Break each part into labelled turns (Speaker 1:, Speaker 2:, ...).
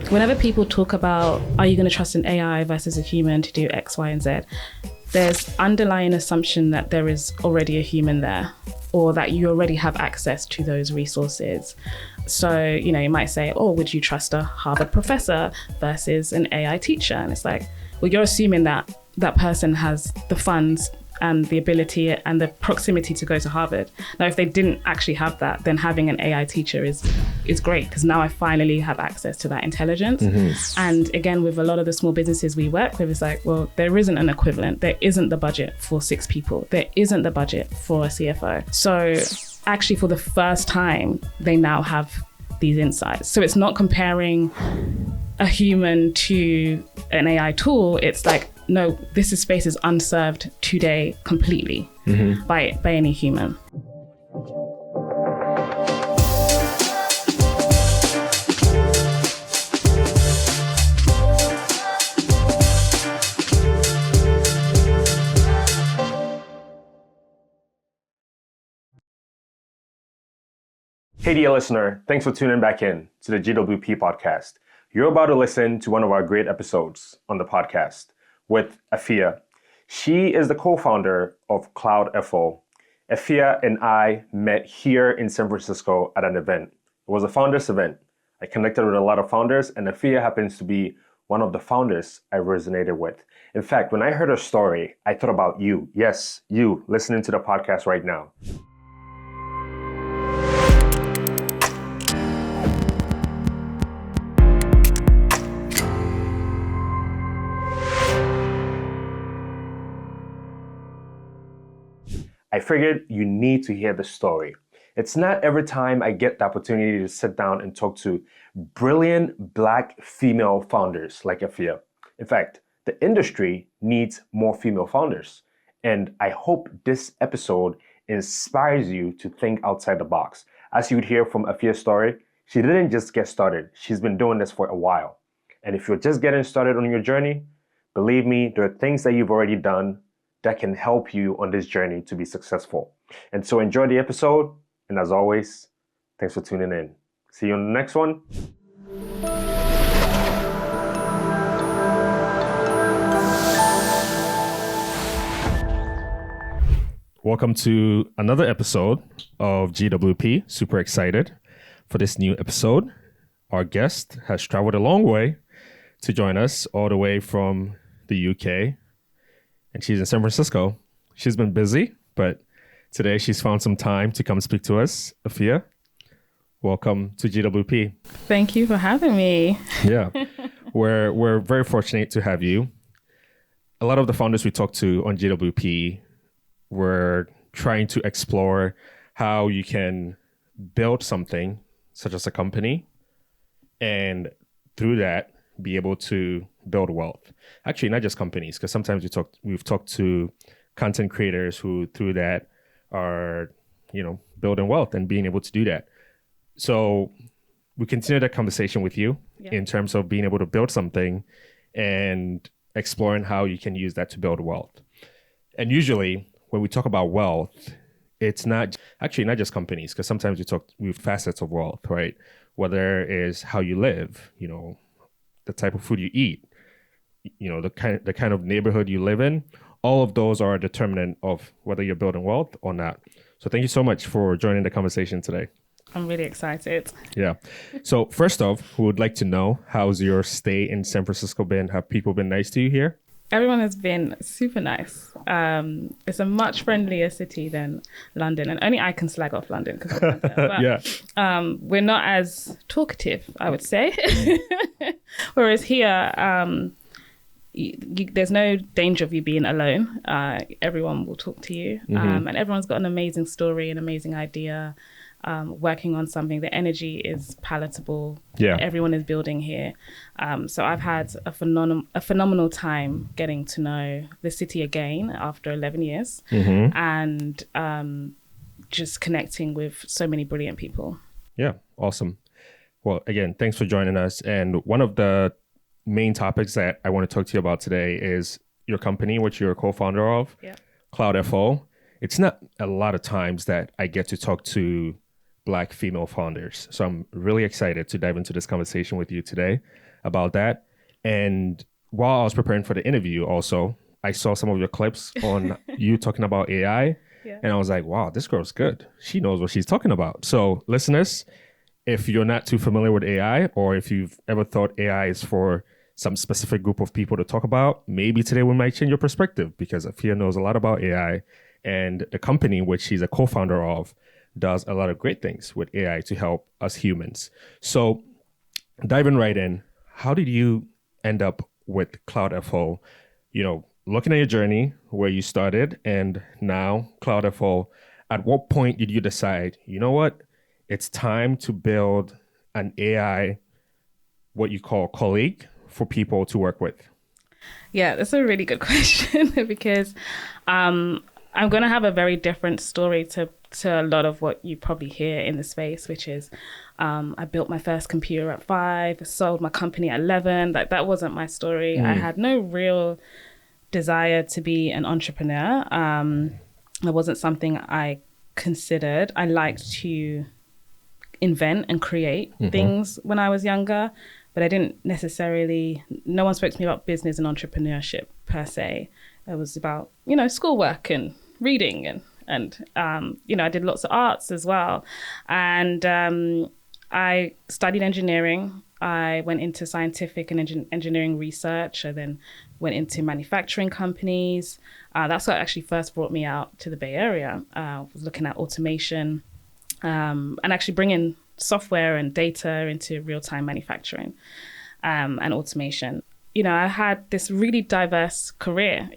Speaker 1: Whenever people talk about, are you going to trust an AI versus a human to do X, Y, and Z? There's underlying assumption that there is already a human there, or that you already have access to those resources. So, you know, you might say, oh, would you trust a Harvard professor versus an AI teacher? And it's like, well, you're assuming that that person has the funds and the ability and the proximity to go to Harvard. Now, if they didn't actually have that, then having an AI teacher is great, because now I finally have access to that intelligence. And again, with a lot of the small businesses we work with, it's like, well, there isn't an equivalent. There isn't the budget for 6 people. There isn't the budget for a CFO. So actually, for the first time, they now have these insights. So it's not comparing a human to an AI tool. It's like, no, this space is unserved today completely by any human.
Speaker 2: Hey, dear listener, thanks for tuning back in to the GWP podcast. You're about to listen to one of our great episodes on the podcast with Afiya. She is the co-founder of CloudFO. Afiya and I met here in San Francisco at an event. It was a founders event. I connected with a lot of founders, and Afiya happens to be one of the founders I resonated with. In fact, when I heard her story, I thought about you. Yes, you listening to the podcast right now. I figured you need to hear the story. It's not every time I get the opportunity to sit down and talk to brilliant Black female founders like Afiya. In fact, the industry needs more female founders. And I hope this episode inspires you to think outside the box. As you'd hear from Afiya's story, she didn't just get started. She's been doing this for a while. And if you're just getting started on your journey, believe me, there are things that you've already done that can help you on this journey to be successful. And so enjoy the episode. And as always, thanks for tuning in. See you on the next one. Welcome to another episode of GWP. Super excited for this new episode. Our guest has traveled a long way to join us all the way from the UK. And she's in San Francisco. She's been busy, but today she's found some time to come speak to us. Afiya, welcome to GWP.
Speaker 1: Thank you for having me.
Speaker 2: Yeah, we're very fortunate to have you. A lot of the founders we talked to on GWP were trying to explore how you can build something such as a company, and through that, be able to build wealth. Actually, not just companies, because sometimes we've talked to content creators who through that are, building wealth and being able to do that. So we continue that conversation with you in terms of being able to build something and exploring how you can use that to build wealth. And usually when we talk about wealth, it's not just companies, because sometimes we've facets of wealth, right? Whether it is how you live, the type of food you eat, the kind of neighborhood you live in, all of those are a determinant of whether you're building wealth or not. So thank you so much for joining the conversation today.
Speaker 1: I'm really excited.
Speaker 2: Yeah. So first off, we would like to know, how's your stay in San Francisco been? Have people been nice to you here?
Speaker 1: Everyone has been super nice. It's a much friendlier city than London, and only I can slag off London because I'm there. But, we're not as talkative, I would say. Whereas here, there's no danger of you being alone. Everyone will talk to you, and everyone's got an amazing story, an amazing idea. Working on something, the energy is palatable. Everyone is building here. So I've had a phenomenal time getting to know the city again after 11 years and just connecting with so many brilliant people. Yeah, awesome. Well, again, thanks for joining us. And one of the main topics that I want to talk to you about today is your company, which you're a co-founder of, CloudFO. It's not a lot of times that I get to talk to
Speaker 2: Black female founders. So I'm really excited to dive into this conversation with you today about that. And while I was preparing for the interview also, I saw some of your clips on you talking about AI.
Speaker 1: Yeah.
Speaker 2: And I was like, wow, this girl's good. She knows what she's talking about. So listeners, if you're not too familiar with AI, or if you've ever thought AI is for some specific group of people to talk about, maybe today we might change your perspective, because Afiya knows a lot about AI, and the company which she's a co-founder of does a lot of great things with AI to help us humans. So diving right in, how did you end up with CloudFO? You know, looking at your journey, where you started and now CloudFO, at what point did you decide, you know what, it's time to build an AI, what you call colleague, for people to work with?
Speaker 1: Yeah, that's a really good question because I'm going to have a very different story to a lot of what you probably hear in the space, which is I built my first computer at 5, sold my company at 11. That wasn't my story. I had no real desire to be an entrepreneur. It wasn't something I considered. I liked to invent and create things when I was younger, but I didn't necessarily, no one spoke to me about business and entrepreneurship per se. It was about, schoolwork and reading and I did lots of arts as well. And I studied engineering. I went into scientific and engineering research. I then went into manufacturing companies. That's what actually first brought me out to the Bay Area. I was looking at automation and actually bringing software and data into real-time manufacturing and automation. I had this really diverse career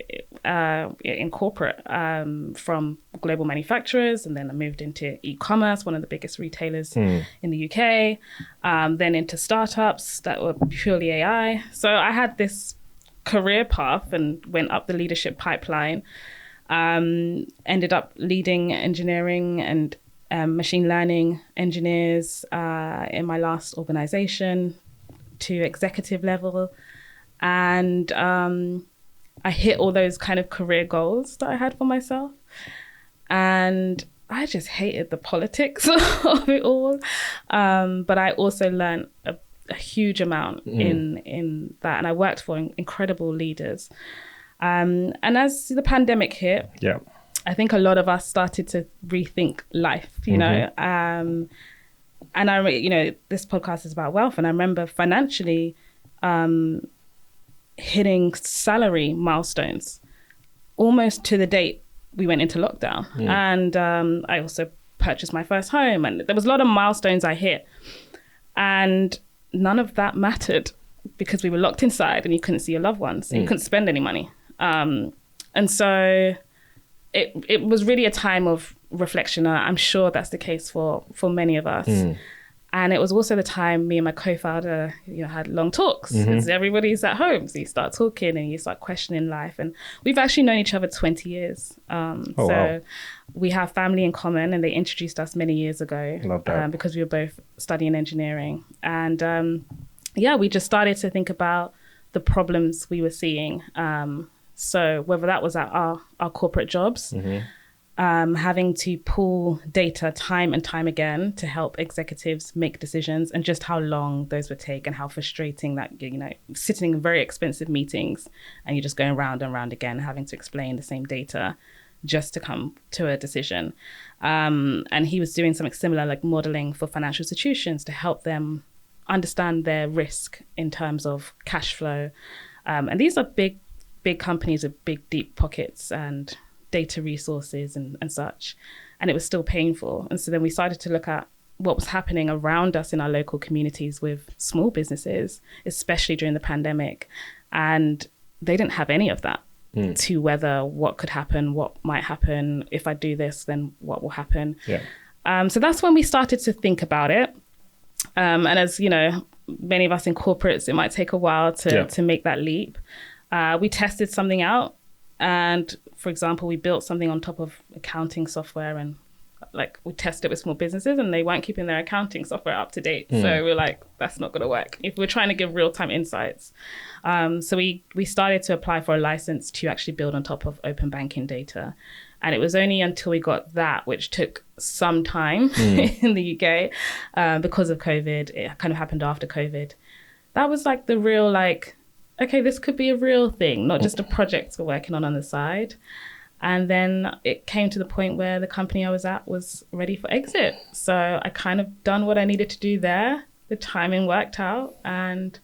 Speaker 1: in corporate, from global manufacturers, and then I moved into e-commerce, one of the biggest retailers in the UK, then into startups that were purely AI. So I had this career path and went up the leadership pipeline, ended up leading engineering and machine learning engineers in my last organization to executive level. And I hit all those kind of career goals that I had for myself. And I just hated the politics of it all. But I also learned a huge amount in that. And I worked for incredible leaders. And as the pandemic hit, I think a lot of us started to rethink life, know. And this podcast is about wealth. And I remember financially hitting salary milestones almost to the date we went into lockdown. And I also purchased my first home, and there was a lot of milestones I hit, and none of that mattered because we were locked inside and you couldn't see your loved ones and you couldn't spend any money. And so it was really a time of reflection. I'm sure that's the case for many of us. And it was also the time me and my co-founder, had long talks because everybody's at home. So you start talking and you start questioning life. And we've actually known each other 20 years. Wow. We have family in common, and they introduced us many years ago.
Speaker 2: Love that.
Speaker 1: Because we were both studying engineering. And we just started to think about the problems we were seeing. So whether that was at our corporate jobs, having to pull data time and time again to help executives make decisions, and just how long those would take and how frustrating that, sitting in very expensive meetings and you're just going round and round again, having to explain the same data just to come to a decision. And he was doing something similar, like modeling for financial institutions to help them understand their risk in terms of cash flow. And these are big companies with big, deep pockets and data resources and such. And it was still painful. And so then we started to look at what was happening around us in our local communities with small businesses, especially during the pandemic. And they didn't have any of that to weather what could happen, what might happen. If I do this, then what will happen? So that's when we started to think about it. And as many of us in corporates, it might take a while to make that leap. We tested something out. And for example, we built something on top of accounting software, and we tested it with small businesses and they weren't keeping their accounting software up to date. So we're like, that's not going to work if we're trying to give real-time insights. So we started to apply for a license to actually build on top of open banking data. And it was only until we got that, which took some time in the UK because of COVID. It kind of happened after COVID. That was like the real, like, okay, this could be a real thing, not just a project we're working on the side. And then it came to the point where the company I was at was ready for exit. So I kind of done what I needed to do there. The timing worked out and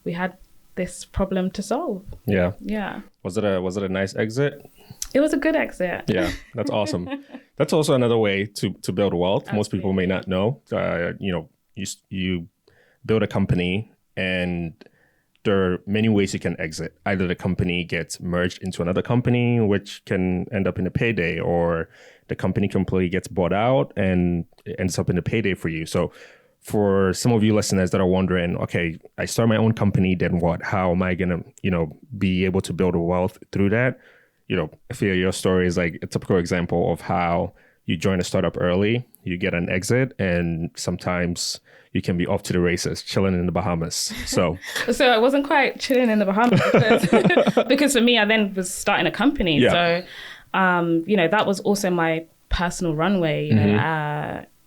Speaker 1: we had this problem to solve.
Speaker 2: Yeah.
Speaker 1: Yeah.
Speaker 2: Was it a nice exit?
Speaker 1: It was a good exit.
Speaker 2: Yeah, that's awesome. That's also another way to build wealth. Absolutely. Most people may not know. You build a company and there are many ways you can exit. Either the company gets merged into another company, which can end up in a payday, or the company completely gets bought out and it ends up in a payday for you. So for some of you listeners that are wondering, okay, I start my own company, then what? How am I going to, be able to build a wealth through that? Afiya, your story is like a typical example of how you join a startup early, you get an exit, and sometimes you can be off to the races, chilling in the Bahamas. So
Speaker 1: I wasn't quite chilling in the Bahamas because for me, I then was starting a company. Yeah. So, that was also my personal runway.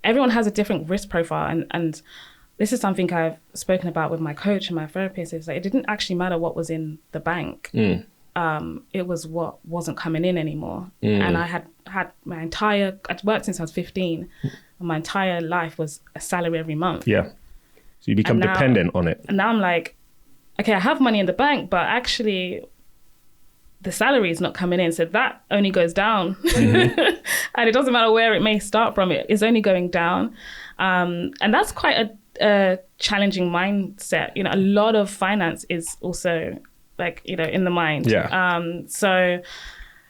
Speaker 1: Everyone has a different risk profile. And this is something I've spoken about with my coach and my therapist. Is like, it didn't actually matter what was in the bank. It was what wasn't coming in anymore. And I had I'd worked since I was 15. And my entire life was a salary every month. Yeah.
Speaker 2: So you become dependent on it.
Speaker 1: And now I'm like, okay, I have money in the bank, but actually the salary is not coming in. So that only goes down. And it doesn't matter where it may start from, it is only going down. And that's quite a challenging mindset. A lot of finance is also like, in the mind.
Speaker 2: Yeah.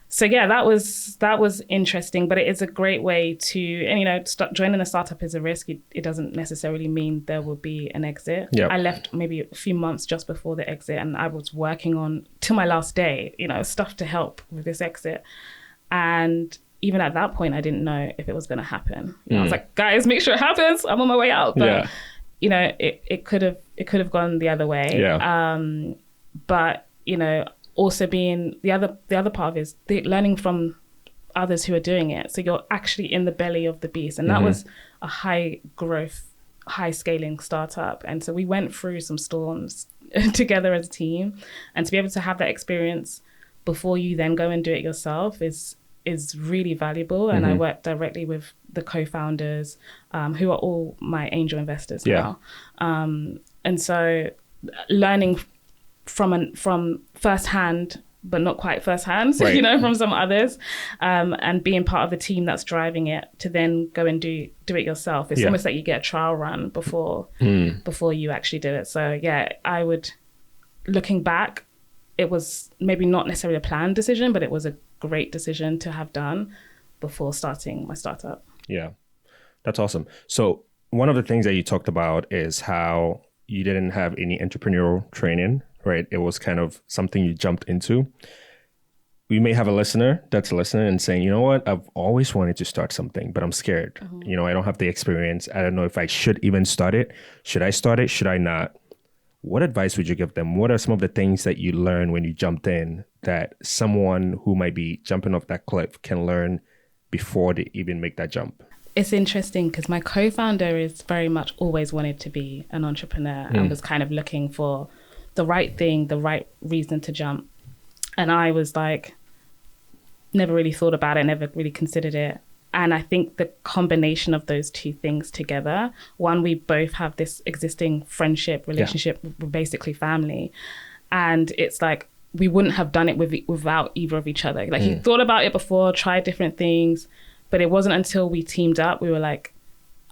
Speaker 1: So yeah, that was interesting, but it is a great way to, and joining a startup is a risk. It doesn't necessarily mean there will be an exit.
Speaker 2: Yep.
Speaker 1: I left maybe a few months just before the exit, and I was working on till my last day, stuff to help with this exit. And even at that point, I didn't know if it was going to happen. I was like, guys, make sure it happens. I'm on my way out. But it could have gone the other way.
Speaker 2: Yeah.
Speaker 1: But also being the other part of it is learning from others who are doing it. So you're actually in the belly of the beast. And that was a high growth, high scaling startup. And so we went through some storms together as a team, and to be able to have that experience before you then go and do it yourself is really valuable. And I work directly with the co-founders who are all my angel investors now. And so learning from firsthand, but not quite firsthand,
Speaker 2: right.
Speaker 1: From some others, and being part of the team that's driving it to then go and do it yourself. It's almost like you get a trial run before you actually do it. So yeah, I would, looking back, it was maybe not necessarily a planned decision, but it was a great decision to have done before starting my startup.
Speaker 2: Yeah, that's awesome. So one of the things that you talked about is how you didn't have any entrepreneurial training, right? It was kind of something you jumped into. We may have a listener that's listening and saying, you know what, I've always wanted to start something, but I'm scared. I don't have the experience. I don't know if I should even start it. Should I start it? Should I not? What advice would you give them? What are some of the things that you learned when you jumped in that someone who might be jumping off that cliff can learn before they even make that jump?
Speaker 1: It's interesting because my co-founder is very much always wanted to be an entrepreneur and was kind of looking for the right thing, the right reason to jump. And I was like, never really thought about it, never really considered it. And I think the combination of those two things together, one, we both have this existing friendship, relationship, we're basically family. And it's like, we wouldn't have done it without either of each other. Like he thought about it before, tried different things, but it wasn't until we teamed up, we were like,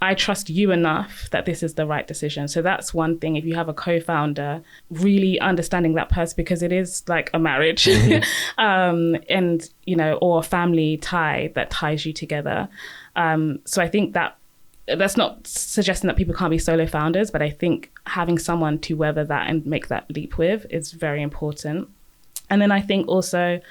Speaker 1: I trust you enough that this is the right decision. So that's one thing. If you have a co-founder, really understanding that person, because it is like a marriage and, or a family tie that ties you together. So I think that's not suggesting that people can't be solo founders, but I think having someone to weather that and make that leap with is very important. And then I think also,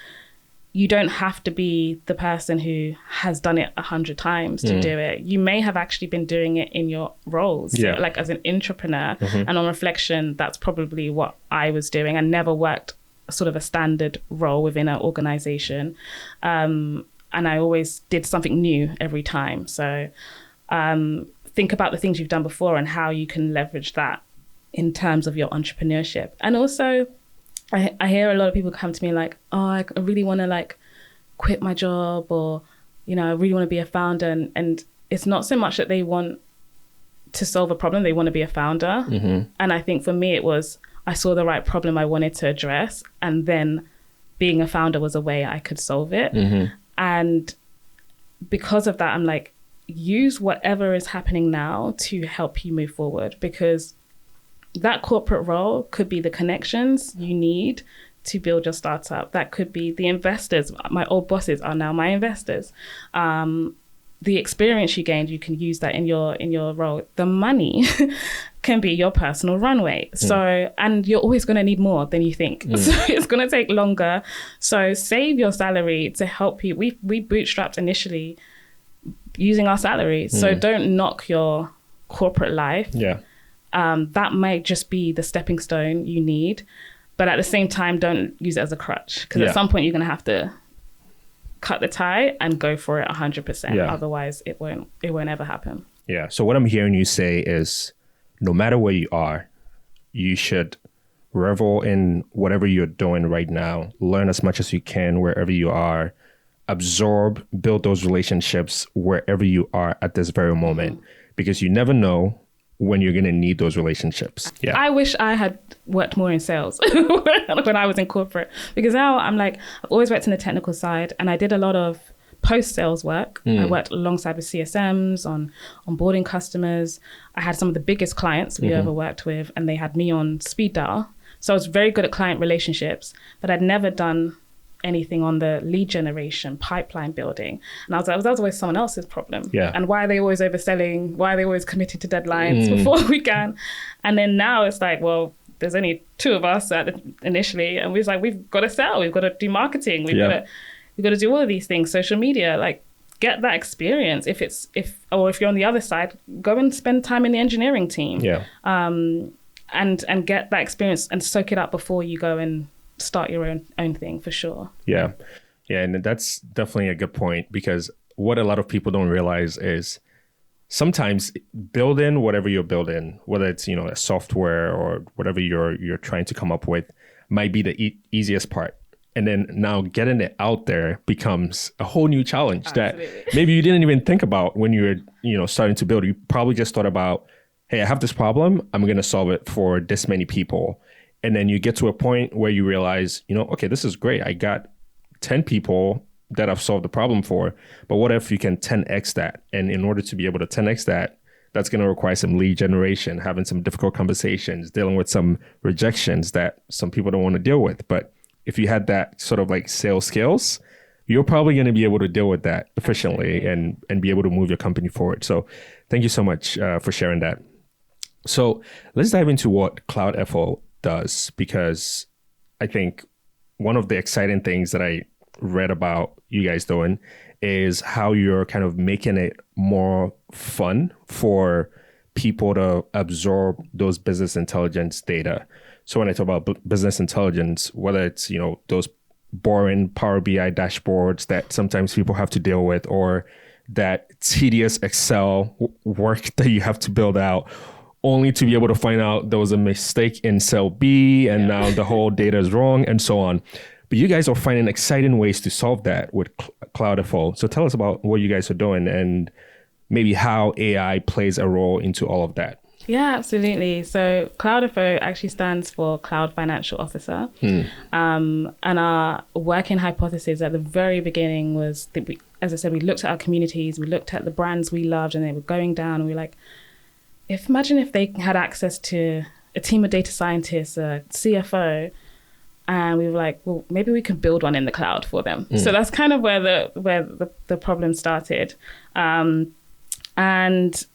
Speaker 1: you don't have to be the person who has done it 100 times to do it. You may have actually been doing it in your roles, like as an entrepreneur. And on reflection, that's probably what I was doing. I never worked sort of a standard role within an organization. I always did something new every time. So think about the things you've done before and how you can leverage that in terms of your entrepreneurship. And also, I hear a lot of people come to me like, oh, I really want to like quit my job, or, you know, I really want to be a founder. And it's not so much that they want to solve a problem, they want to be a founder. And I think for me, it was, I saw the right problem I wanted to address, and then being a founder was a way I could solve it. And because of that, I'm like, use whatever is happening now to help you move forward, because that corporate role could be the connections you need to build your startup. That could be the investors. My old bosses are now my investors. The experience you gained, you can use that in your role. The money can be your personal runway. So, and you're always going to need more than you think. So it's going to take longer. So save your salary to help you. We bootstrapped initially using our salary. So don't knock your corporate life. That might just be the stepping stone you need. But at the same time, don't use it as a crutch, because at some point you're going to have to cut the tie and go for it 100%. Otherwise, it won't ever happen.
Speaker 2: Yeah. So what I'm hearing you say is, no matter where you are, you should revel in whatever you're doing right now. Learn as much as you can wherever you are. Absorb, build those relationships wherever you are at this very moment, because you never know when you're going to need those relationships.
Speaker 1: I wish I had worked more in sales when I was in corporate, because now I'm like, I've always worked in the technical side, and I did a lot of post-sales work. I worked alongside with CSMs on onboarding customers. I had some of the biggest clients we ever worked with, and they had me on speed dial. So I was very good at client relationships, but I'd never done anything on the lead generation, pipeline building. And I was like, that was always someone else's problem. And why are they always overselling? Why are they always committing to deadlines before we can? And then now it's like, well, there's only two of us initially, and we're like, we've got to sell, we've got to do marketing, we've got to do all of these things, social media, like get that experience. If you're on the other side, go and spend time in the engineering team. And get that experience and soak it up before you go and start your own thing, for sure.
Speaker 2: And that's definitely a good point, because what a lot of people don't realize is sometimes building whatever you're building, whether it's, you know, a software or whatever you're trying to come up with, might be the easiest part. And then now getting it out there becomes a whole new challenge that maybe you didn't even think about when you were, you know, starting to build. You probably just thought about, hey, I have this problem, I'm going to solve it for this many people. And then you get to a point where you realize, you know, okay, this is great. I got 10 people that I've solved the problem for, but what if you can 10x that? And in order to be able to 10x that, that's going to require some lead generation, having some difficult conversations, dealing with some rejections that some people don't want to deal with. But if you had that sort of like sales skills, you're probably going to be able to deal with that efficiently and be able to move your company forward. So thank you so much for sharing that. So let's dive into what CloudFO does, because I think one of the exciting things that I read about you guys doing is how you're kind of making it more fun for people to absorb those business intelligence data. So when I talk about business intelligence, whether it's, you know, those boring Power BI dashboards that sometimes people have to deal with, or that tedious Excel work that you have to build out, only to be able to find out there was a mistake in cell B and now the whole data is wrong and so on. But you guys are finding exciting ways to solve that with CloudFO. So tell us about what you guys are doing and maybe how AI plays a role into all of that.
Speaker 1: Yeah, absolutely. So CloudFO actually stands for Cloud Financial Officer. And our working hypothesis at the very beginning was that we, as I said, we looked at our communities, we looked at the brands we loved, and they were going down, and we were like, imagine if they had access to a team of data scientists, a CFO, and we were like, well, maybe we could build one in the cloud for them. So that's kind of where the problem started. And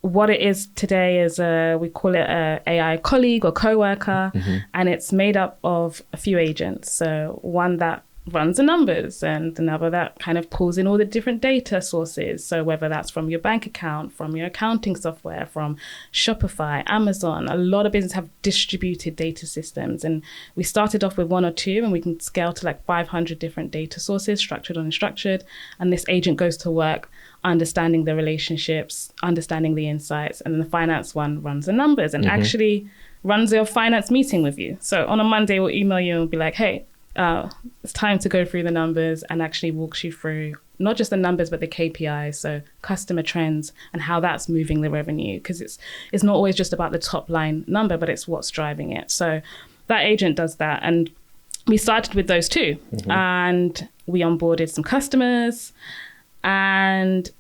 Speaker 1: what it is today is we call it a AI colleague or coworker, and it's made up of a few agents. So one that runs the numbers, and another that kind of pulls in all the different data sources. So whether that's from your bank account, from your accounting software, from Shopify, Amazon, a lot of businesses have distributed data systems. And we started off with one or two, and we can scale to like 500 different data sources, structured or unstructured. And this agent goes to work understanding the relationships, understanding the insights, and then the finance one runs the numbers and actually runs your finance meeting with you. So on a Monday, we'll email you and be like, hey, it's time to go through the numbers, and actually walks you through not just the numbers, but the KPIs, so customer trends and how that's moving the revenue. Because it's not always just about the top line number, but it's what's driving it. So that agent does that. And we started with those two, and we onboarded some customers, and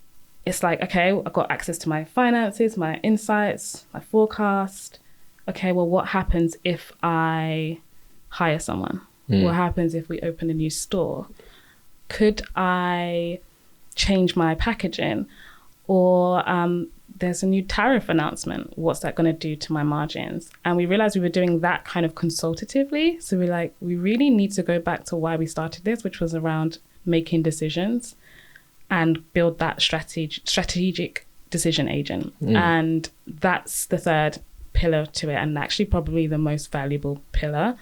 Speaker 1: it's like, okay, I've got access to my finances, my insights, my forecast. Okay, well, what happens if I hire someone? What happens if we open a new store? Could I change my packaging? Or there's a new tariff announcement. What's that going to do to my margins? And we realized we were doing that kind of consultatively. So we're like, we really need to go back to why we started this, which was around making decisions and build that strategic decision agent. And that's the third pillar to it, and actually probably the most valuable pillar.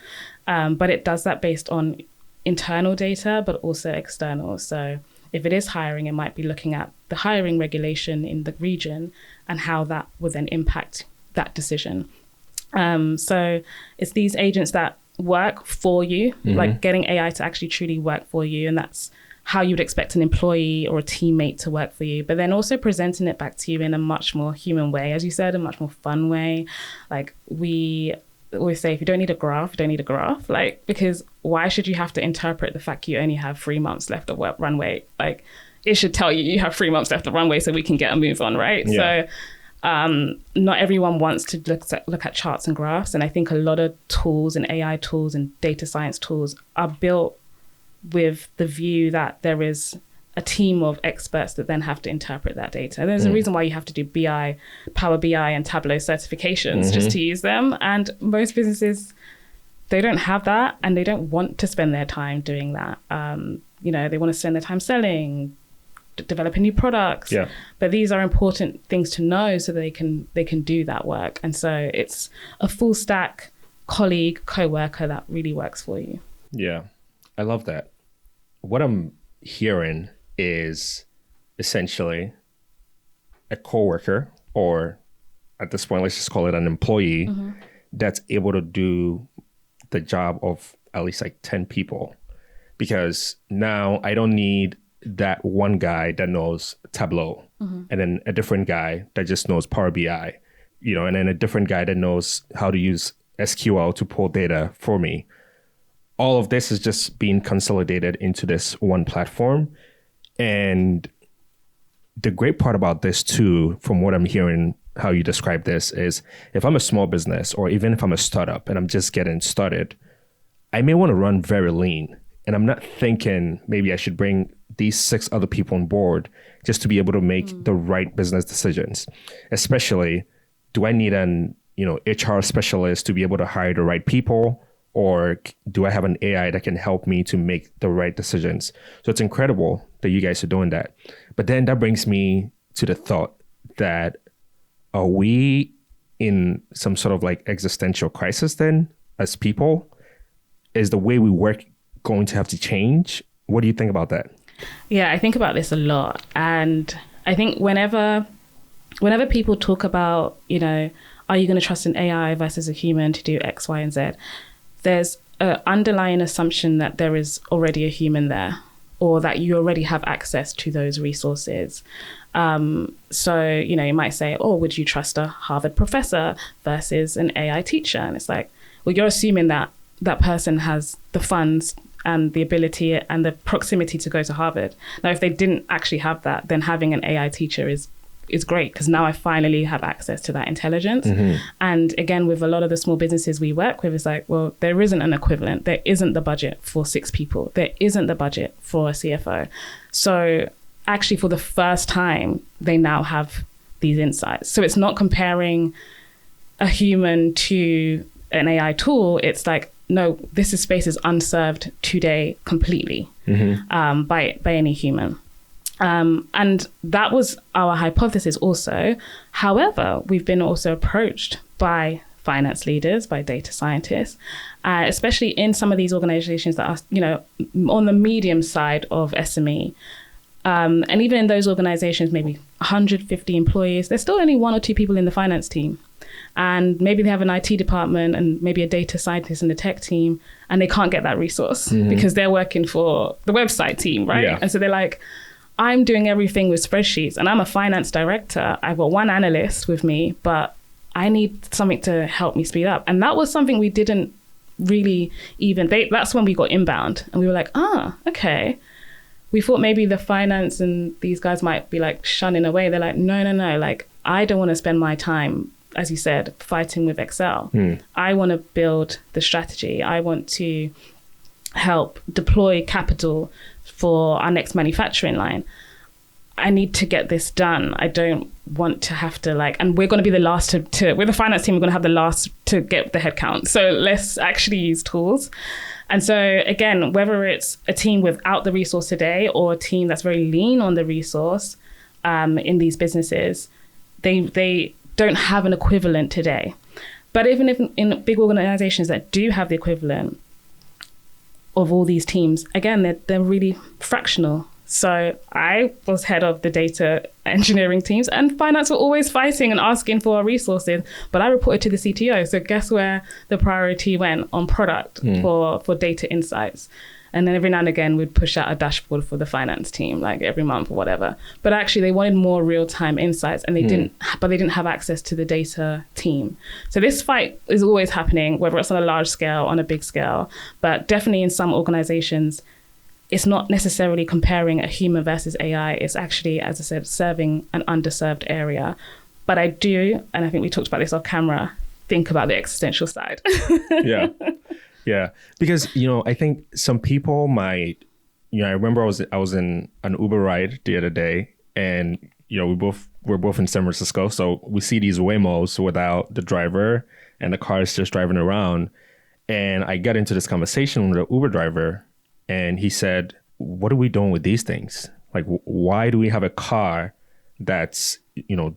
Speaker 1: But it does that based on internal data, but also external. So if it is hiring, it might be looking at the hiring regulation in the region and how that will then impact that decision. So it's these agents that work for you, like getting AI to actually truly work for you. And that's how you would expect an employee or a teammate to work for you, but then also presenting it back to you in a much more human way, as you said, a much more fun way. Like we always say, if you don't need a graph, you don't need a graph. Like, because why should you have to interpret the fact you only have 3 months left of runway? Like, it should tell you have 3 months left of runway so we can get a move on, right? Yeah. So not everyone wants to look at charts and graphs. And I think a lot of tools and AI tools and data science tools are built with the view that there is a team of experts that then have to interpret that data. And there's a reason why you have to do BI, Power BI and Tableau certifications just to use them. And most businesses, they don't have that, and they don't want to spend their time doing that. They want to spend their time selling, developing new products. Yeah. But these are important things to know so they can do that work. And so it's a full stack colleague, co-worker that really works for you.
Speaker 2: Yeah, I love that. What I'm hearing is essentially a coworker, or at this point, let's just call it an employee, that's able to do the job of at least like 10 people. Because now I don't need that one guy that knows Tableau, and then a different guy that just knows Power BI, and then a different guy that knows how to use SQL to pull data for me. All of this is just being consolidated into this one platform. And the great part about this too, from what I'm hearing, how you describe this, is if I'm a small business, or even if I'm a startup and I'm just getting started, I may want to run very lean. And I'm not thinking maybe I should bring these 6 other people on board just to be able to make the right business decisions. Especially, do I need an HR specialist to be able to hire the right people? Or do I have an AI that can help me to make the right decisions? So it's incredible that you guys are doing that. But then that brings me to the thought that, are we in some sort of like existential crisis then as people? Is the way we work going to have to change? What do you think about that?
Speaker 1: Yeah, I think about this a lot. And I think whenever people talk about, are you going to trust an AI versus a human to do X, Y, and Z? There's an underlying assumption that there is already a human there, or that you already have access to those resources. So, you might say, oh, would you trust a Harvard professor versus an AI teacher? And it's like, well, you're assuming that that person has the funds and the ability and the proximity to go to Harvard. Now, if they didn't actually have that, then having an AI teacher is great, because now I finally have access to that intelligence. And again, with a lot of the small businesses we work with, it's like, well, there isn't an equivalent. There isn't the budget for 6 people. There isn't the budget for a CFO. So actually, for the first time, they now have these insights. So it's not comparing a human to an AI tool. It's like, no, this space is unserved today completely by any human. And that was our hypothesis also. However, we've been also approached by finance leaders, by data scientists, especially in some of these organizations that are, you know, on the medium side of SME. And even in those organizations, maybe 150 employees, there's still only 1 or 2 people in the finance team. And maybe they have an IT department and maybe a data scientist in the tech team, and they can't get that resource because they're working for the website team, right?
Speaker 2: Yeah.
Speaker 1: And so they're like, I'm doing everything with spreadsheets and I'm a finance director. I've got 1 analyst with me, but I need something to help me speed up. And that was something we didn't really that's when we got inbound and we were like, okay. We thought maybe the finance and these guys might be like shunning away. They're like, no. Like, I don't want to spend my time, as you said, fighting with Excel. I want to build the strategy. I want to help deploy capital for our next manufacturing line. I need to get this done. I don't want to have to and we're going to be the last to with the finance team, we're going to have the last to get the headcount. So let's actually use tools. And so again, whether it's a team without the resource today or a team that's very lean on the resource in these businesses, they don't have an equivalent today. But even if in big organizations that do have the equivalent of all these teams, again, they're really fractional. So I was head of the data engineering teams, and finance were always fighting and asking for our resources, but I reported to the CTO. So guess where the priority went? On product for data insights. And then every now and again, we'd push out a dashboard for the finance team, like every month or whatever. But actually, they wanted more real-time insights, and they didn't have access to the data team. So this fight is always happening, whether it's on a large scale, on a big scale. But definitely in some organizations, it's not necessarily comparing a human versus AI. It's actually, as I said, serving an underserved area. But I do, and I think we talked about this off camera, think about the existential side.
Speaker 2: Yeah, because, I think some people might, I remember I was in an Uber ride the other day, and, we're both in San Francisco. So we see these Waymos without the driver, and the car is just driving around. And I got into this conversation with the Uber driver, and he said, what are we doing with these things? Like, why do we have a car that's,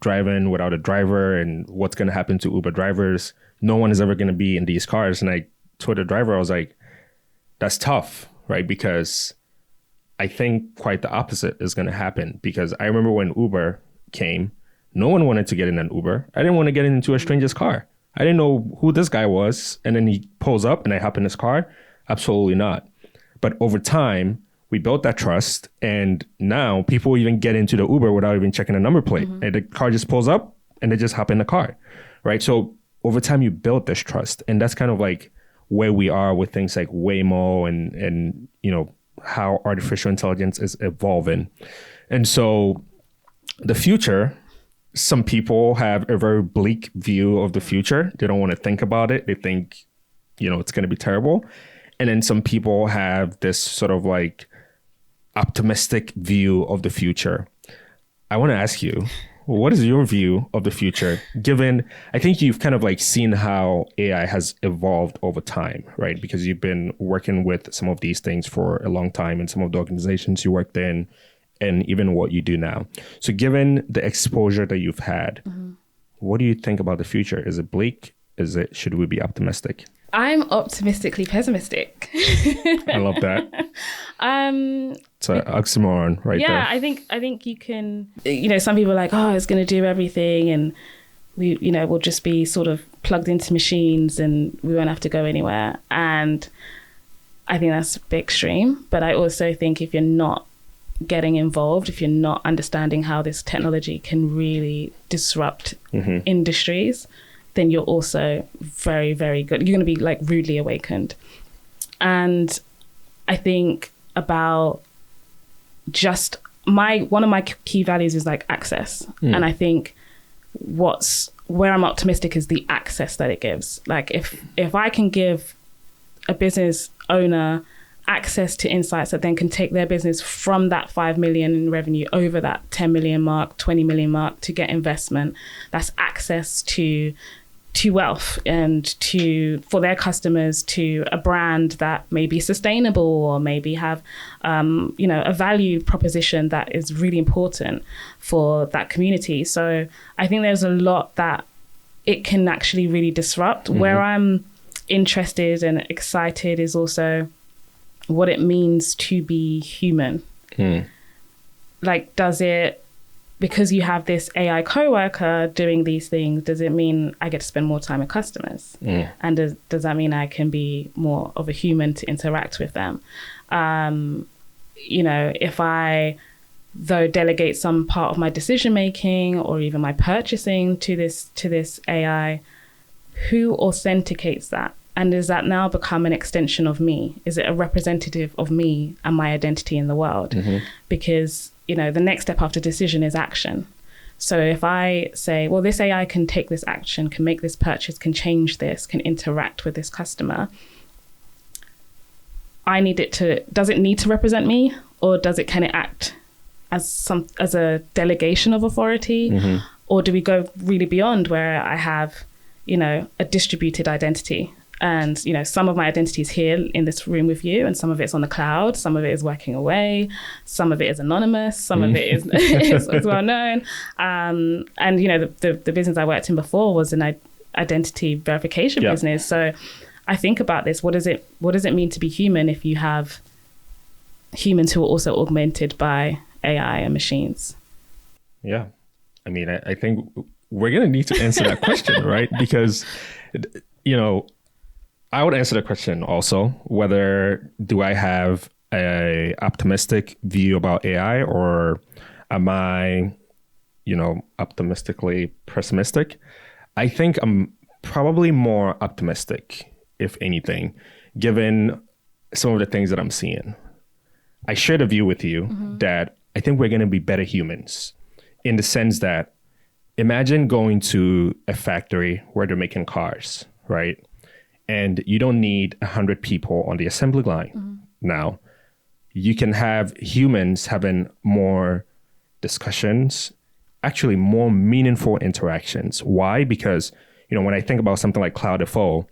Speaker 2: driving without a driver, and what's going to happen to Uber drivers? No one is ever going to be in these cars. And I told the driver, I was like, that's tough, right? Because I think quite the opposite is going to happen. Because I remember when Uber came, no one wanted to get in an Uber. I didn't want to get into a stranger's car. I didn't know who this guy was. And then he pulls up and I hop in his car. Absolutely not. But over time, we built that trust. And now people even get into the Uber without even checking the number plate. And the car just pulls up and they just hop in the car, right? So over time, you build this trust. And that's kind of like where we are with things like Waymo and how artificial intelligence is evolving. And so the future, some people have a very bleak view of the future. They don't want to think about it. They think, it's going to be terrible. And then some people have this sort of like optimistic view of the future. I want to ask you, what is your view of the future, given, I think you've kind of like seen how AI has evolved over time, right? Because you've been working with some of these things for a long time in some of the organizations you worked in and even what you do now. So given the exposure that you've had, what do you think about the future? Is it bleak? Should we be optimistic?
Speaker 1: I'm optimistically pessimistic.
Speaker 2: I love that. It's an oxymoron right there.
Speaker 1: Yeah, I think you can, some people are like, oh, it's going to do everything and we'll just be sort of plugged into machines and we won't have to go anywhere. And I think that's a bit extreme. But I also think if you're not getting involved, if you're not understanding how this technology can really disrupt industries, then you're also very, very good. You're going to be like rudely awakened. And I think about just one of my key values is like access. And I think where I'm optimistic is the access that it gives. Like if I can give a business owner access to insights that then can take their business from that 5 million in revenue over that 10 million mark, 20 million mark to get investment, that's access to to wealth and for their customers to a brand that may be sustainable or maybe have a value proposition that is really important for that community. So I think there's a lot that it can actually really disrupt. Where I'm interested and excited is also what it means to be human. Like, does it, because you have this AI coworker doing these things, does it mean I get to spend more time with customers? And does that mean I can be more of a human to interact with them? If I, though, delegate some part of my decision making or even my purchasing to this AI, who authenticates that? And does that now become an extension of me? Is it a representative of me and my identity in the world? Because the next step after decision is action. So if I say, well, this AI can take this action, can make this purchase, can change this, can interact with this customer, does it need to represent me, or can it act as a delegation of authority? Or do we go really beyond where I have, a distributed identity? And, some of my identity is here in this room with you, and some of it's on the cloud, some of it is working away, some of it is anonymous, some of it is well known. And, the business I worked in before was an identity verification business. So I think about this, what does it mean to be human if you have humans who are also augmented by AI and machines?
Speaker 2: Yeah. I mean, I think we're going to need to answer that question, right? Because, I would answer the question also, whether do I have a optimistic view about AI, or am I, optimistically pessimistic? I think I'm probably more optimistic, if anything, given some of the things that I'm seeing. I share the view with you that I think we're going to be better humans, in the sense that imagine going to a factory where they're making cars, right? And you don't need 100 people on the assembly line. Now, you can have humans having more discussions, actually more meaningful interactions. Why? Because, when I think about something like CloudFO,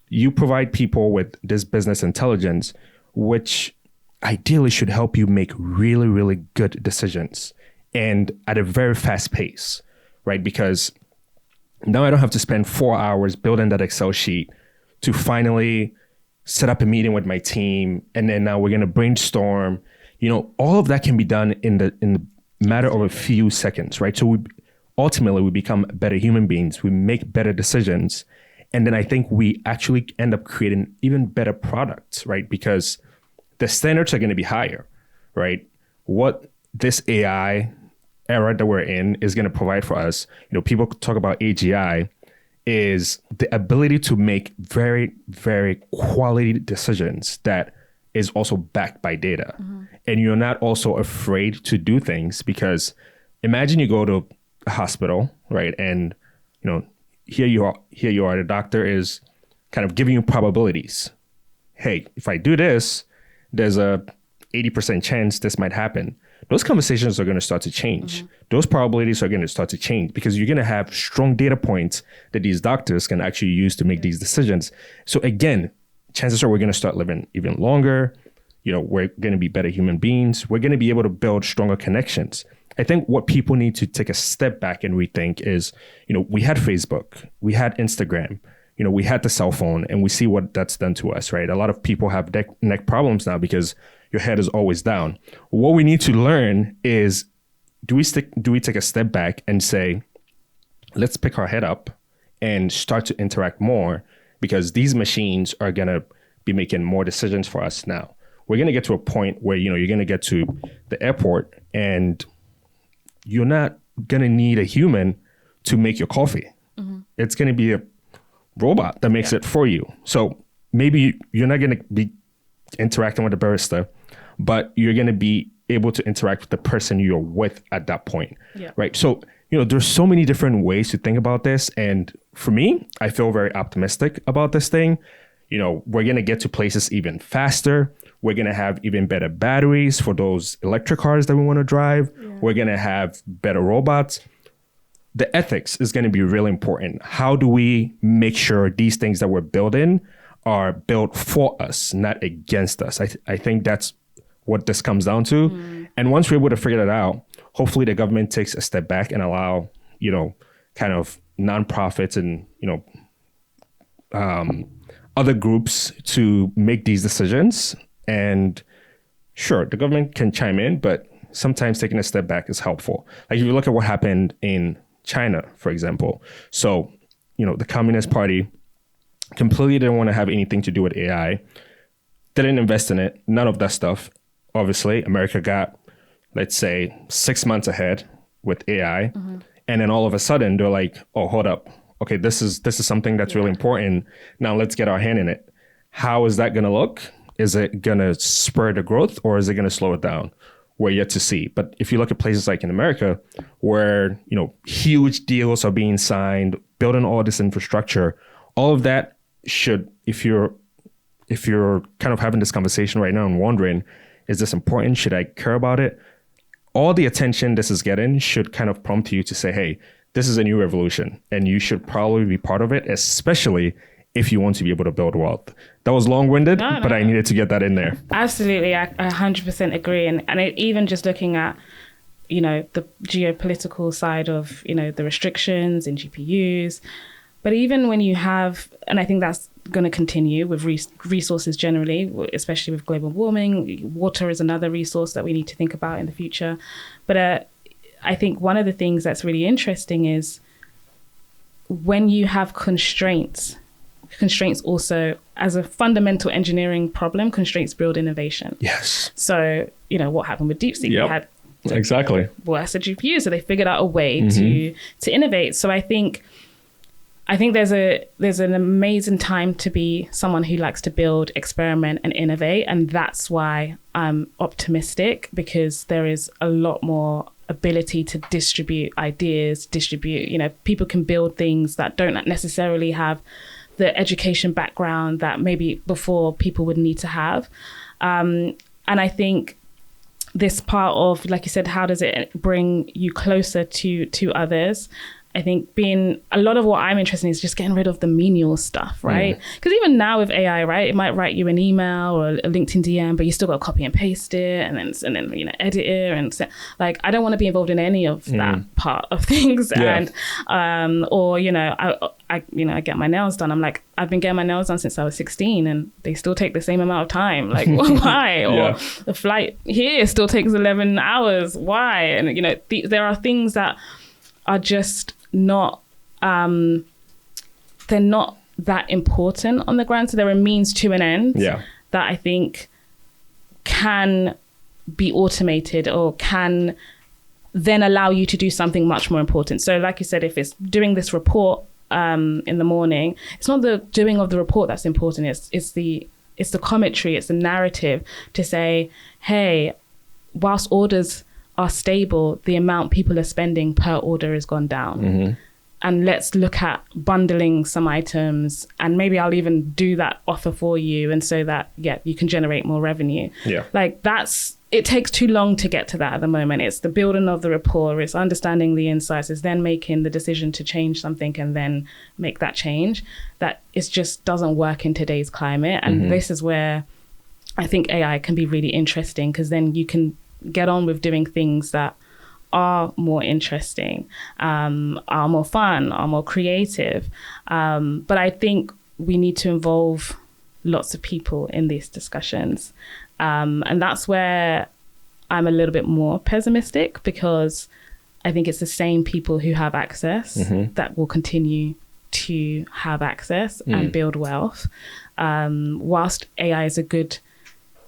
Speaker 2: you provide people with this business intelligence, which ideally should help you make really, really good decisions, and at a very fast pace, right? Because now I don't have to spend 4 hours building that Excel sheet to finally set up a meeting with my team, and then now we're going to brainstorm. All of that can be done in the matter of a few seconds, right? So ultimately we become better human beings. We make better decisions, and then I think we actually end up creating even better products, right? Because the standards are going to be higher, right? What this AI era that we're in is going to provide for us, people talk about AGI, is the ability to make very, very quality decisions that is also backed by data. And you're not also afraid to do things, because imagine you go to a hospital, right? And, here you are, the doctor is kind of giving you probabilities. Hey, if I do this, there's a 80% chance this might happen. Those conversations are going to start to change. Those probabilities are going to start to change, because you're going to have strong data points that these doctors can actually use to make these decisions. So again, chances are we're going to start living even longer. We're going to be better human beings. We're going to be able to build stronger connections. I think what people need to take a step back and rethink is, we had Facebook, we had Instagram, we had the cell phone, and we see what that's done to us, right? A lot of people have neck problems now because your head is always down. What we need to learn is, do we take a step back and say, let's pick our head up and start to interact more, because these machines are going to be making more decisions for us now. We're going to get to a point where, you're going to get to the airport and you're not going to need a human to make your coffee. It's going to be a robot that makes it for you. So maybe you're not going to be interacting with the barista, but you're going to be able to interact with the person you're with at that point, right? So, there's so many different ways to think about this. And for me, I feel very optimistic about this thing. We're going to get to places even faster. We're going to have even better batteries for those electric cars that we want to drive. We're going to have better robots. the ethics is going to be really important. How do we make sure these things that we're building are built for us, not against us? I think that's what this comes down to. And once we're able to figure that out, hopefully the government takes a step back and allow, kind of nonprofits and, other groups to make these decisions. And sure, the government can chime in, but sometimes taking a step back is helpful. Like if you look at what happened in China, for example. So, the Communist Party completely didn't want to have anything to do with AI, didn't invest in it, none of that stuff. Obviously, America got, let's say, 6 months ahead with AI. And then all of a sudden they're like, oh, hold up. Okay, this is something that's really important. Now let's get our hand in it. How is that going to look? Is it going to spur the growth or is it going to slow it down? We're yet to see. But if you look at places like in America where, huge deals are being signed, building all this infrastructure, all of that should, if you're kind of having this conversation right now and wondering, is this important? Should I care about it? All the attention this is getting should kind of prompt you to say, hey, this is a new revolution and you should probably be part of it, especially if you want to be able to build wealth. That was long-winded, but I needed to get that in there.
Speaker 1: Absolutely. I 100% agree. And even just looking at, the geopolitical side of, the restrictions in GPUs, but even when you have, and I think that's going to continue with resources generally, especially with global warming. Water is another resource that we need to think about in the future. But I think one of the things that's really interesting is when you have constraints also, as a fundamental engineering problem, constraints build innovation.
Speaker 2: Yes.
Speaker 1: So, what happened with DeepSeek?
Speaker 2: Yep.
Speaker 1: We had
Speaker 2: exactly
Speaker 1: worse GPU, so they figured out a way to innovate. So I think there's an amazing time to be someone who likes to build, experiment, and innovate, and that's why I'm optimistic, because there is a lot more ability to distribute ideas, people can build things that don't necessarily have the education background that maybe before people would need to have. And I think this part of, like you said, how does it bring you closer to others? I think a lot of what I'm interested in is just getting rid of the menial stuff, right? Because even now with AI, right, it might write you an email or a LinkedIn DM, but you still got to copy and paste it and then edit it, and like I don't want to be involved in any of that part of things. Yeah. And I get my nails done. I'm like, I've been getting my nails done since I was 16, and they still take the same amount of time. Like, why? Or the flight here still takes 11 hours. Why? And there are things that are just not they're not that important on the ground. So there are means to an end that I think can be automated or can then allow you to do something much more important. So like you said, if it's doing this report in the morning, it's not the doing of the report that's important. It's the commentary, it's the narrative to say, hey, whilst orders are stable, the amount people are spending per order has gone down. And let's look at bundling some items, and maybe I'll even do that offer for you, and so that you can generate more revenue. Like it takes too long to get to that at the moment. It's the building of the rapport, it's understanding the insights, it's then making the decision to change something and then make that change. That it just doesn't work in today's climate. And this is where I think AI can be really interesting, because then you can get on with doing things that are more interesting, are more fun, are more creative. But I think we need to involve lots of people in these discussions. And that's where I'm a little bit more pessimistic, because I think it's the same people who have access that will continue to have access and build wealth. Whilst AI is a good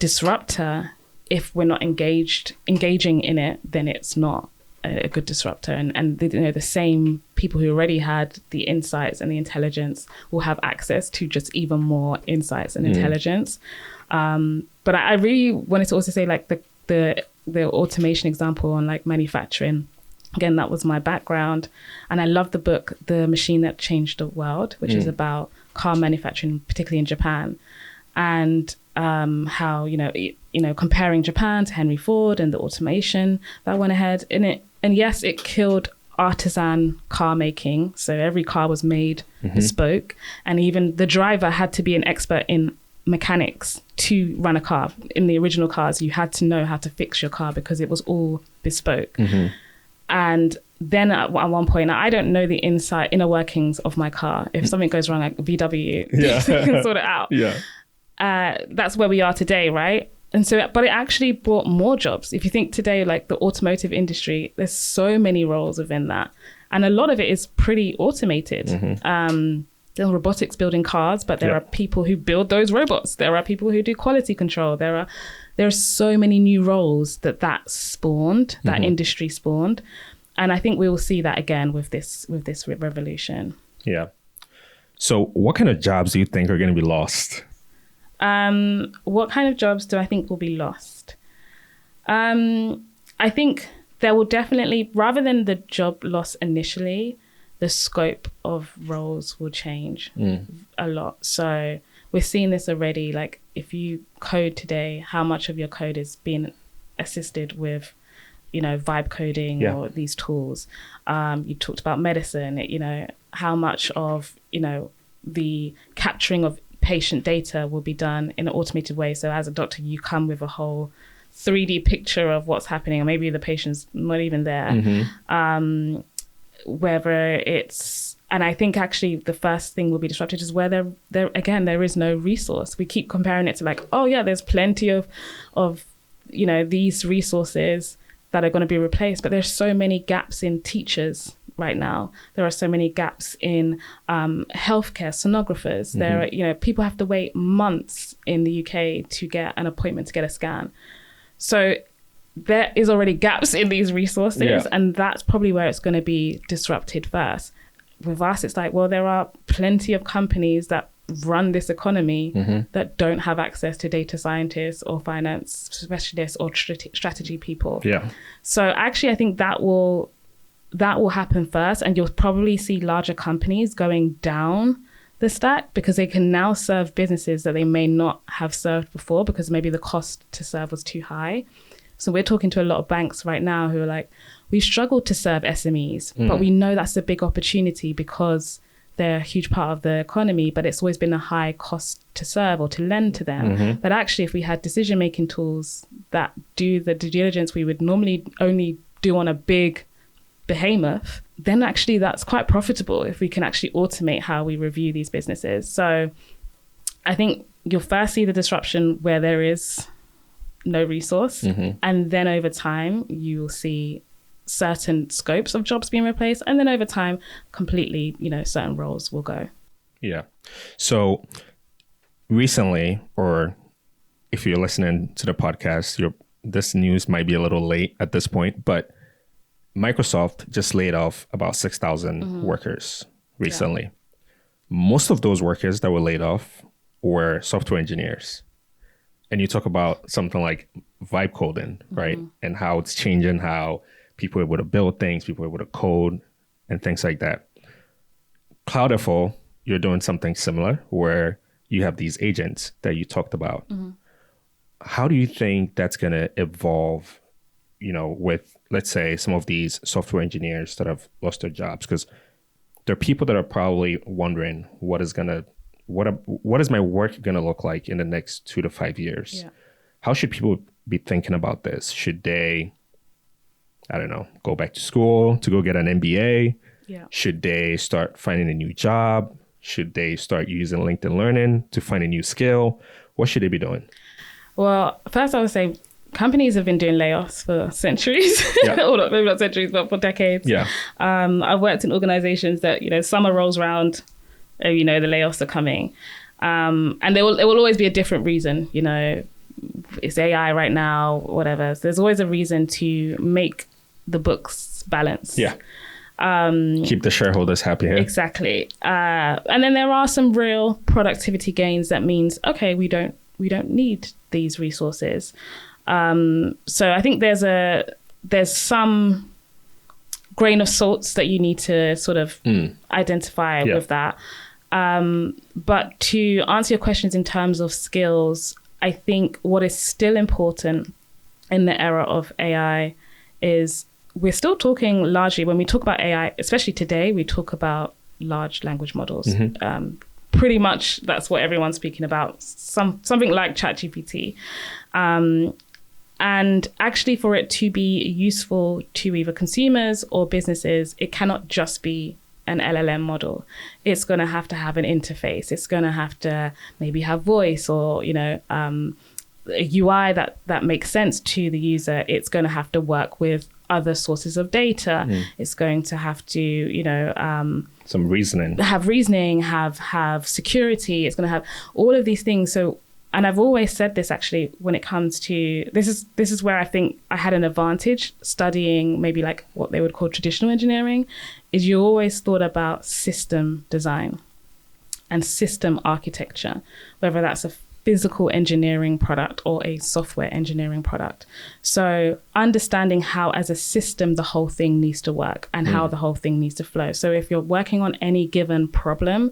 Speaker 1: disruptor, if we're not engaging in it, then it's not a good disruptor. And the same people who already had the insights and the intelligence will have access to just even more insights and intelligence. But I really wanted to also say, like, the automation example on like manufacturing. Again, that was my background. And I love the book, The Machine That Changed the World, which is about car manufacturing, particularly in Japan. And how, comparing Japan to Henry Ford and the automation that went ahead in it. And yes, it killed artisan car making. So every car was made bespoke, and even the driver had to be an expert in mechanics to run a car. In the original cars, you had to know how to fix your car because it was all bespoke. And then at one point, I don't know the inner workings of my car. If something goes wrong, like VW, they can sort it out. That's where we are today, right? And so, but it actually brought more jobs. If you think today, like the automotive industry, there's so many roles within that. And a lot of it is pretty automated. There's robotics building cars, but there are people who build those robots. There are people who do quality control. There are so many new roles that spawned, that industry spawned. And I think we will see that again with this revolution. Yeah.
Speaker 2: So what kind of jobs do you think are going to be lost?
Speaker 1: What kind of jobs do I think will be lost? I think there will definitely, rather than the job loss initially, the scope of roles will change a lot. So we're seeing this already. Like if you code today, how much of your code is being assisted with, vibe coding or these tools? You talked about medicine, how much of, the capturing of patient data will be done in an automated way. So as a doctor, you come with a whole 3D picture of what's happening, or maybe the patient's not even there. Whether it's, and I think actually the first thing will be disrupted is where there is no resource. We keep comparing it to like, oh yeah, there's plenty of these resources that are going to be replaced, but there's so many gaps in teachers right now. There are so many gaps in healthcare, sonographers. There are, people have to wait months in the UK to get an appointment to get a scan. So there is already gaps in these resources, and that's probably where it's going to be disrupted first. With us, it's like, well, there are plenty of companies that run this economy that don't have access to data scientists or finance specialists or strategy people. So actually, I think that will happen first, and you'll probably see larger companies going down the stack because they can now serve businesses that they may not have served before because maybe the cost to serve was too high. So we're talking to a lot of banks right now who are like, we struggled to serve SMEs, but we know that's a big opportunity because they're a huge part of the economy, but it's always been a high cost to serve or to lend to them. But actually, if we had decision-making tools that do the due diligence we would normally only do on a big behemoth, then actually that's quite profitable if we can actually automate how we review these businesses. So I think you'll first see the disruption where there is no resource. And then over time, you will see certain scopes of jobs being replaced. And then over time, completely, certain roles will go.
Speaker 2: Yeah. So recently, or if you're listening to the podcast, this news might be a little late at this point, but Microsoft just laid off about 6,000 workers recently. Most of those workers that were laid off were software engineers. And you talk about something like vibe coding, right? And how it's changing how people are able to build things, people are able to code and things like that. CloudFO, you're doing something similar where you have these agents that you talked about. How do you think that's going to evolve, with, let's say, some of these software engineers that have lost their jobs? Because there are people that are probably wondering what is my work going to look like in the next 2 to 5 years? How should people be thinking about this? Should they, I don't know, go back to school to go get an MBA? Should they start finding a new job? Should they start using LinkedIn Learning to find a new skill? What should they be doing?
Speaker 1: Well, first I would say companies have been doing layoffs for centuries. Or maybe not centuries, but for decades. I've worked in organizations that, summer rolls around, the layoffs are coming. And there will always be a different reason, it's AI right now, whatever. So there's always a reason to make the books balance. Keep the shareholders happy. Exactly. And then there are some real productivity gains that means, okay, we don't need these resources. So I think there's some grain of salts that you need to sort of identify with that. But to answer your questions in terms of skills, I think what is still important in the era of AI is we're still talking largely, when we talk about AI, especially today, we talk about large language models. Pretty much that's what everyone's speaking about, something like ChatGPT. And actually, for it to be useful to either consumers or businesses, it cannot just be an LLM model. It's going to have an interface. It's going to have to maybe have voice, or, you know, a UI that makes sense to the user. It's going to have to work with other sources of data. It's going to have to, you know,
Speaker 2: some reasoning,
Speaker 1: have security. It's going to have all of these things. So, and I've always said this, actually, when it comes to, this is where I think I had an advantage studying maybe like what they would call traditional engineering, is you always thought about system design and system architecture, whether that's a physical engineering product or a software engineering product. So understanding how as a system the whole thing needs to work and how the whole thing needs to flow. So if you're working on any given problem,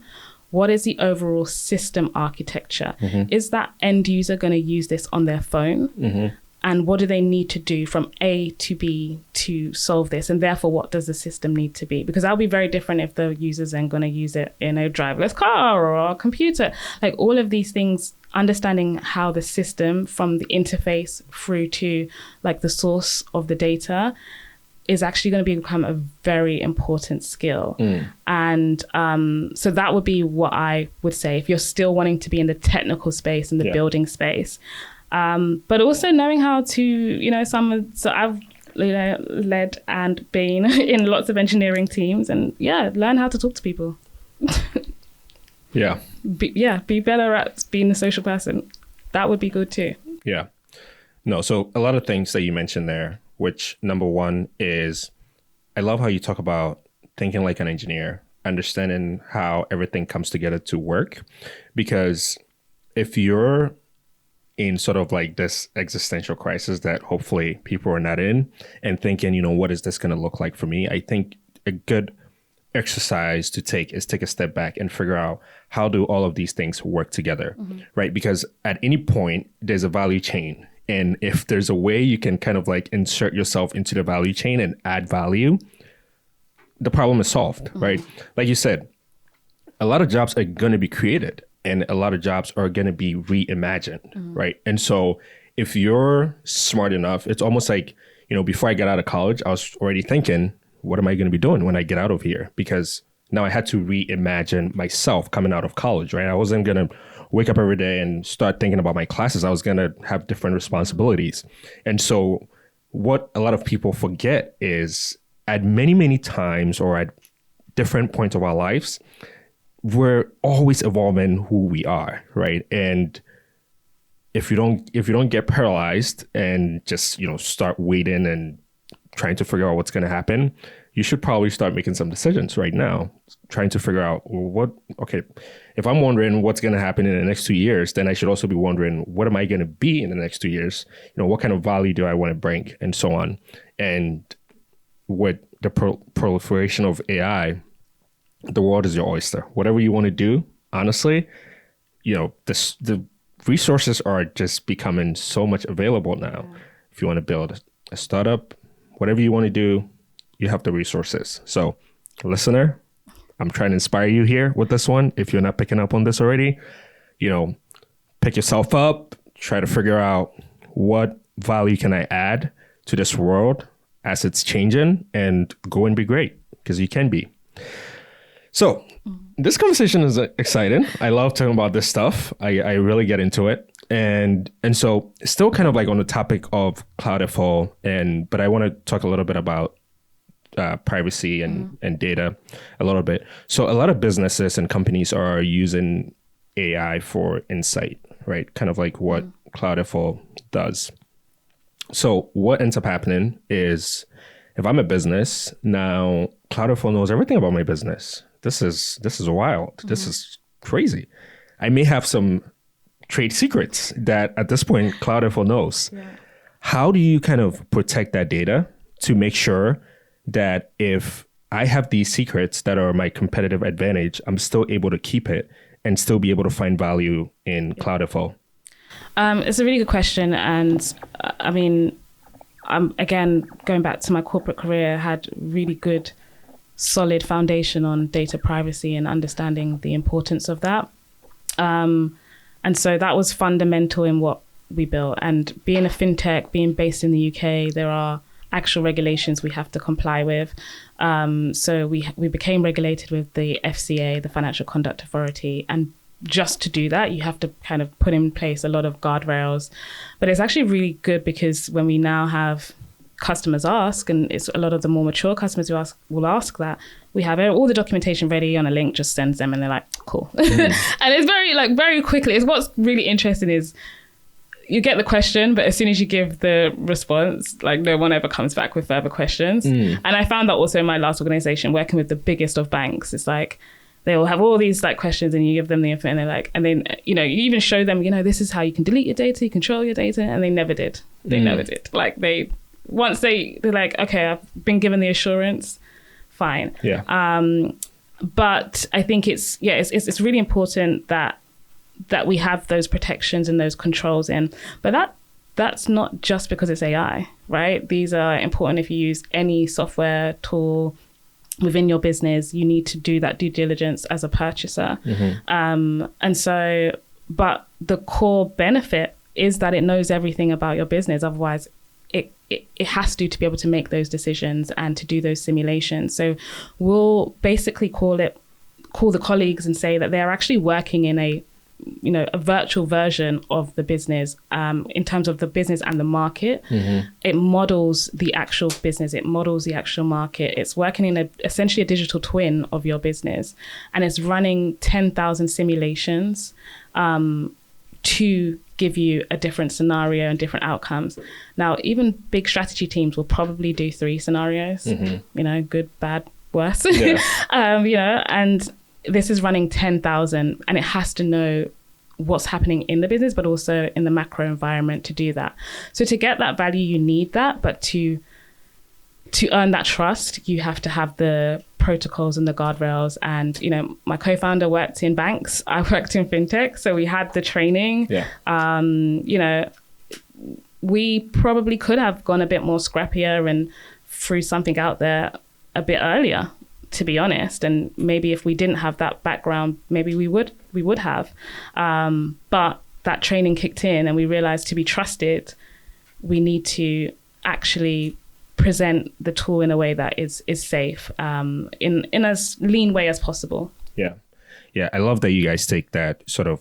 Speaker 1: what is the overall system architecture? Is that end user going to use this on their phone? And what do they need to do from A to B to solve this? And therefore, what does the system need to be? Because that'll be very different if the user's then going to use it in a driverless car or a computer. Like all of these things, understanding how the system from the interface through to like the source of the data is actually going to become a very important skill. And so that would be what I would say if you're still wanting to be in the technical space and the building space. But also knowing how to, you know, so I've, you know, led and been in lots of engineering teams, and learn how to talk to people. Be better at being a social person. That would be good too.
Speaker 2: Yeah. No, so a lot of things that you mentioned there, which number one is, I love how you talk about thinking like an engineer, understanding how everything comes together to work. Because if you're in sort of like this existential crisis that hopefully people are not in, and thinking, you know, what is this going to look like for me? I think a good exercise to take is take a step back and figure out, how do all of these things work together, right? Because at any point, there's a value chain. And if there's a way you can kind of like insert yourself into the value chain and add value, the problem is solved, right? Like you said, a lot of jobs are going to be created, and a lot of jobs are going to be reimagined, right? And so if you're smart enough, it's almost like, you know, before I got out of college, I was already thinking, what am I going to be doing when I get out of here? Because now I had to reimagine myself coming out of college, right? I wasn't going to wake up every day and start thinking about my classes. I was going to have different responsibilities. And so what a lot of people forget is at many, many times, or at different points of our lives, we're always evolving who we are, right? And if you don't get paralyzed and just, you know, start waiting and trying to figure out what's going to happen, you should probably start making some decisions right now, trying to figure out, well, if I'm wondering what's going to happen in the next 2 years, then I should also be wondering, what am I going to be in the next 2 years? You know, what kind of value do I want to bring, and so on. And with the proliferation of AI, the world is your oyster. Whatever you want to do, honestly, you know, the resources are just becoming so much available now. If you want to build a startup, whatever you want to do, you have the resources. So, listener, I'm trying to inspire you here with this one. If you're not picking up on this already, you know, pick yourself up, try to figure out what value can I add to this world as it's changing, and go and be great, because you can be. So this conversation is exciting. I love talking about this stuff. I really get into it. And so still kind of like on the topic of CloudFO, but I want to talk a little bit about privacy and data a little bit. So a lot of businesses and companies are using AI for insight, right? Kind of like what CloudFO does. So what ends up happening is, if I'm a business, now CloudFO knows everything about my business. This is wild. This is crazy. I may have some trade secrets that at this point CloudFO knows. How do you kind of protect that data to make sure that if I have these secrets that are my competitive advantage, I'm still able to keep it and still be able to find value in CloudFO?
Speaker 1: It's a really good question. And I mean, again, going back to my corporate career, had really good, solid foundation on data privacy and understanding the importance of that. And so that was fundamental in what we built. And being a fintech, being based in the UK, there are actual regulations we have to comply with. So we became regulated with the FCA, the Financial Conduct Authority. And just to do that, you have to kind of put in place a lot of guardrails. But it's actually really good because when we now have customers ask, and it's a lot of the more mature customers who will ask that, we have all the documentation ready on a link, just sends them and they're like, cool. And it's very quickly. It's what's really interesting is you get the question, but as soon as you give the response, like no one ever comes back with further questions. And I found that also in my last organization, working with the biggest of banks, it's like, they will have all these like questions and you give them the info and they're like, and then, you even show them, this is how you can delete your data, you control your data. And they never did. Never did. Like once they're like, okay, I've been given the assurance, fine.
Speaker 2: Yeah.
Speaker 1: But I think it's really important that we have those protections and those controls in. But that's not just because it's AI, right? These are important if you use any software tool within your business. You need to do that due diligence as a purchaser. And so, but the core benefit is that it knows everything about your business. Otherwise, it has to be able to make those decisions and to do those simulations. So we'll basically call the colleagues and say that they're actually working in a virtual version of the business in terms of the business and the market. It models the actual business. It models the actual market. It's working in essentially a digital twin of your business. And it's running 10,000 simulations to give you a different scenario and different outcomes. Now, even big strategy teams will probably do 3 scenarios, good, bad, worse, and this is running 10,000 and it has to know what's happening in the business, but also in the macro environment to do that. So to get that value, you need that, but to earn that trust, you have to have the protocols and the guardrails. And, my co-founder worked in banks. I worked in fintech. So we had the training. Yeah. We probably could have gone a bit more scrappier and threw something out there a bit earlier, to be honest. And maybe if we didn't have that background, maybe we would have. But that training kicked in and we realized to be trusted, we need to actually present the tool in a way that is safe, in as lean way as possible. Yeah.
Speaker 2: I love that you guys take that sort of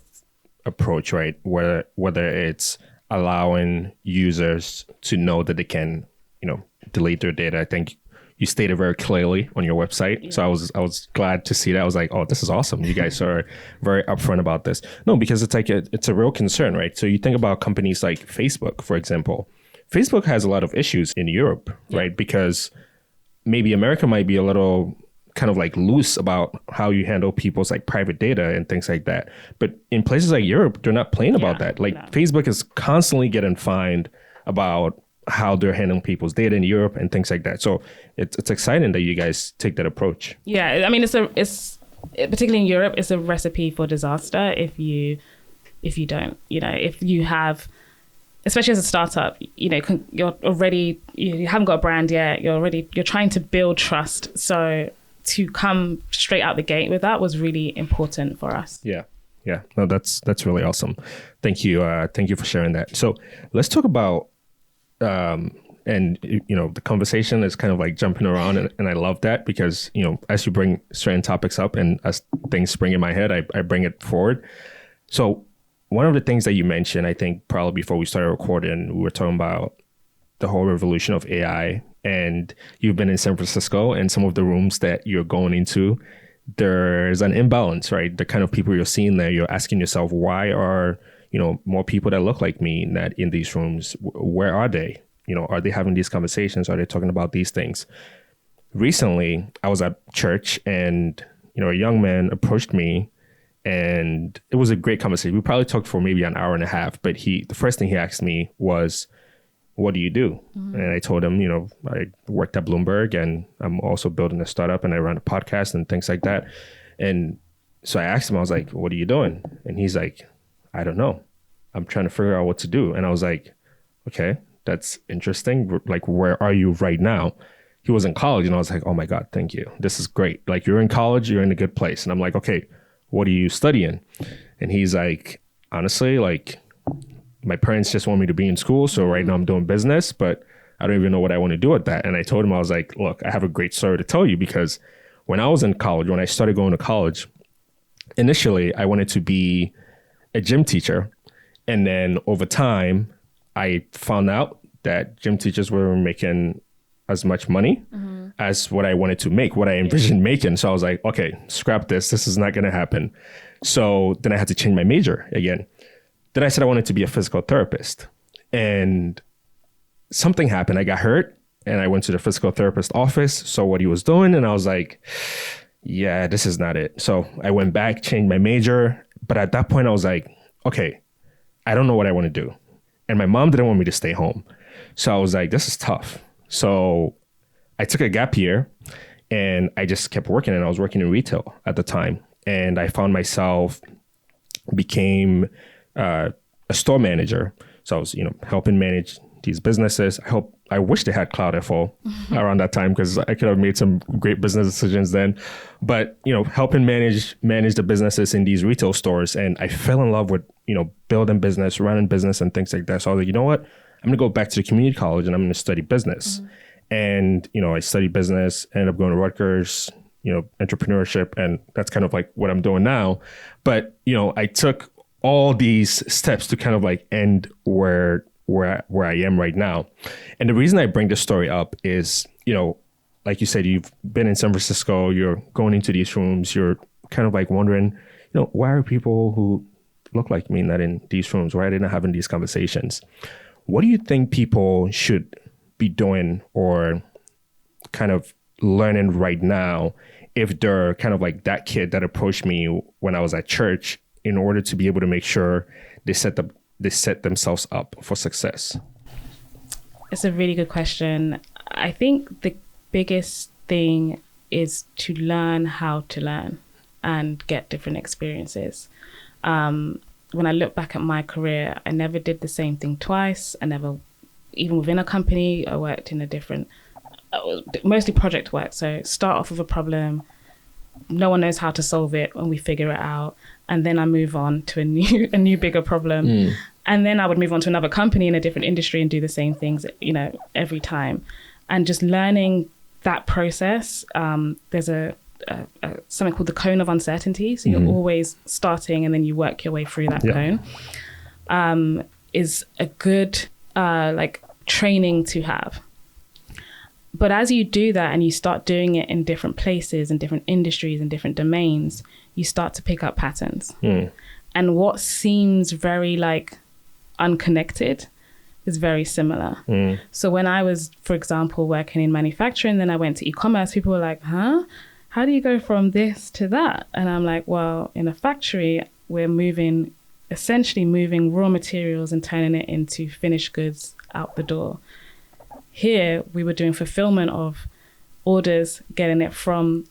Speaker 2: approach, right? Whether it's allowing users to know that they can, delete their data. I think you stated very clearly on your website. Yeah. So I was glad to see that. I was like, oh, this is awesome. You guys are very upfront about this. No, because it's like it's a real concern, right? So you think about companies like Facebook, for example. Facebook has a lot of issues in Europe, right? Because maybe America might be a little kind of like loose about how you handle people's like private data and things like that. But in places like Europe, they're not playing about that. Like Facebook is constantly getting fined about how they're handling people's data in Europe and things like that. So it's exciting that you guys take that approach.
Speaker 1: Yeah, I mean, it's particularly in Europe, it's a recipe for disaster if you don't, if you have, especially as a startup, you're already, you haven't got a brand yet. You're trying to build trust. So to come straight out the gate with that was really important for us.
Speaker 2: Yeah. No, that's really awesome. Thank you. Thank you for sharing that. So let's talk about, the conversation is kind of like jumping around and I love that because, as you bring certain topics up and as things spring in my head, I bring it forward. So one of the things that you mentioned, I think probably before we started recording, we were talking about the whole revolution of AI, and you've been in San Francisco and some of the rooms that you're going into, there's an imbalance, right? The kind of people you're seeing there, you're asking yourself, why are, more people that look like me in these rooms? Where are they? Are they having these conversations? Are they talking about these things? Recently, I was at church and, a young man approached me. And it was a great conversation. We probably talked for maybe an hour and a half, but the first thing he asked me was, what do you do? Mm-hmm. And I told him, I worked at Bloomberg and I'm also building a startup and I run a podcast and things like that. And so I asked him, I was like, what are you doing? And he's like, I don't know. I'm trying to figure out what to do. And I was like, okay, that's interesting. Like, where are you right now? He was in college, and I was like, oh my God, thank you. This is great. Like, you're in college, you're in a good place. And I'm like, okay, what are you studying? And he's like, honestly, like, my parents just want me to be in school. So right now I'm doing business, but I don't even know what I want to do with that. And I told him, I was like, look, I have a great story to tell you, because when I was in college, when I started going to college, initially I wanted to be a gym teacher. And then over time, I found out that gym teachers were making as much money as what I wanted to make, what I envisioned making. So I was like, okay, scrap this. This is not going to happen. So then I had to change my major again. Then I said I wanted to be a physical therapist. And something happened. I got hurt and I went to the physical therapist office, saw what he was doing. And I was like, yeah, this is not it. So I went back, changed my major. But at that point, I was like, okay, I don't know what I want to do. And my mom didn't want me to stay home. So I was like, this is tough. So I took a gap year and I just kept working, and I was working in retail at the time. And I found myself became a store manager. So I was, helping manage these businesses. I wish they had CloudFO around that time, because I could have made some great business decisions then. But, helping manage the businesses in these retail stores. And I fell in love with, building business, running business and things like that. So I was like, you know what? I'm going to go back to the community college and I'm going to study business. And, I studied business, ended up going to Rutgers, entrepreneurship. And that's kind of like what I'm doing now. But, I took all these steps to kind of like end where I am right now. And the reason I bring this story up is, like you said, you've been in San Francisco, you're going into these rooms, you're kind of like wondering, why are people who look like me not in these rooms? Why are they not having these conversations? What do you think people should be doing or kind of learning right now if they're kind of like that kid that approached me when I was at church, in order to be able to make sure they set themselves up for success?
Speaker 1: It's a really good question. I think the biggest thing is to learn how to learn and get different experiences. When I look back at my career, I never did the same thing twice. Even within a company, I worked in mostly project work. So start off with a problem, no one knows how to solve it, and we figure it out. And then I move on to a new bigger problem. And then I would move on to another company in a different industry and do the same things, every time. And just learning that process, there's something called the cone of uncertainty. So you're always starting and then you work your way through that cone, is a good training to have. But as you do that and you start doing it in different places and different industries and different domains, you start to pick up patterns. And what seems very unconnected is very similar. So when I was, for example, working in manufacturing, then I went to e-commerce, people were like, huh? How do you go from this to that? And I'm like, well, in a factory, we're essentially moving raw materials and turning it into finished goods out the door. Here, we were doing fulfillment of orders, getting it from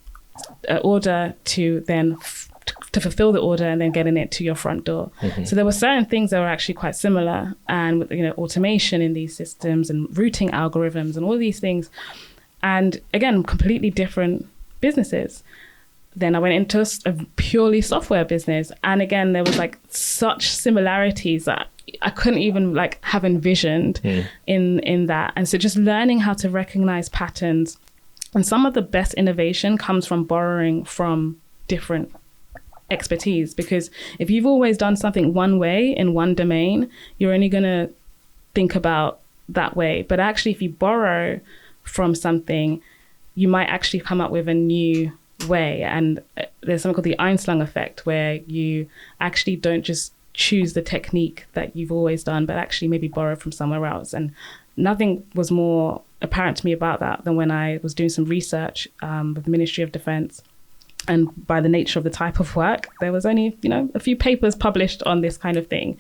Speaker 1: order to then to fulfill the order and then getting it to your front door. So there were certain things that were actually quite similar, and with automation in these systems and routing algorithms and all these things. And again, completely different businesses. Then I went into a purely software business, and again, there was such similarities that I couldn't even have envisioned in that. And so just learning how to recognize patterns, and some of the best innovation comes from borrowing from different expertise, because if you've always done something one way in one domain, you're only going to think about that way. But actually, if you borrow from something, you might actually come up with a new way. And there's something called the Einstein effect, where you actually don't just choose the technique that you've always done, but actually maybe borrow from somewhere else. And nothing was more apparent to me about that than when I was doing some research with the Ministry of Defense. And by the nature of the type of work, there was only, a few papers published on this kind of thing.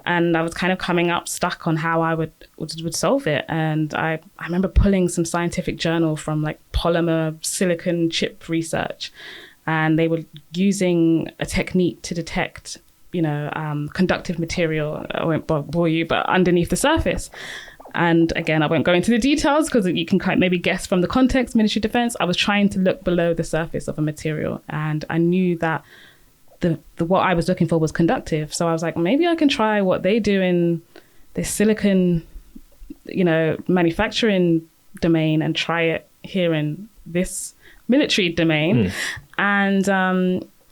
Speaker 1: And I was kind of coming up stuck on how I would solve it. And I remember pulling some scientific journal from polymer silicon chip research. And they were using a technique to detect, conductive material. I won't bore you, but underneath the surface. And again, I won't go into the details because you can kind of maybe guess from the context, Ministry of Defense. I was trying to look below the surface of a material, and I knew that the what I was looking for was conductive. So I was like, maybe I can try what they do in this silicon, manufacturing domain and try it here in this military domain. And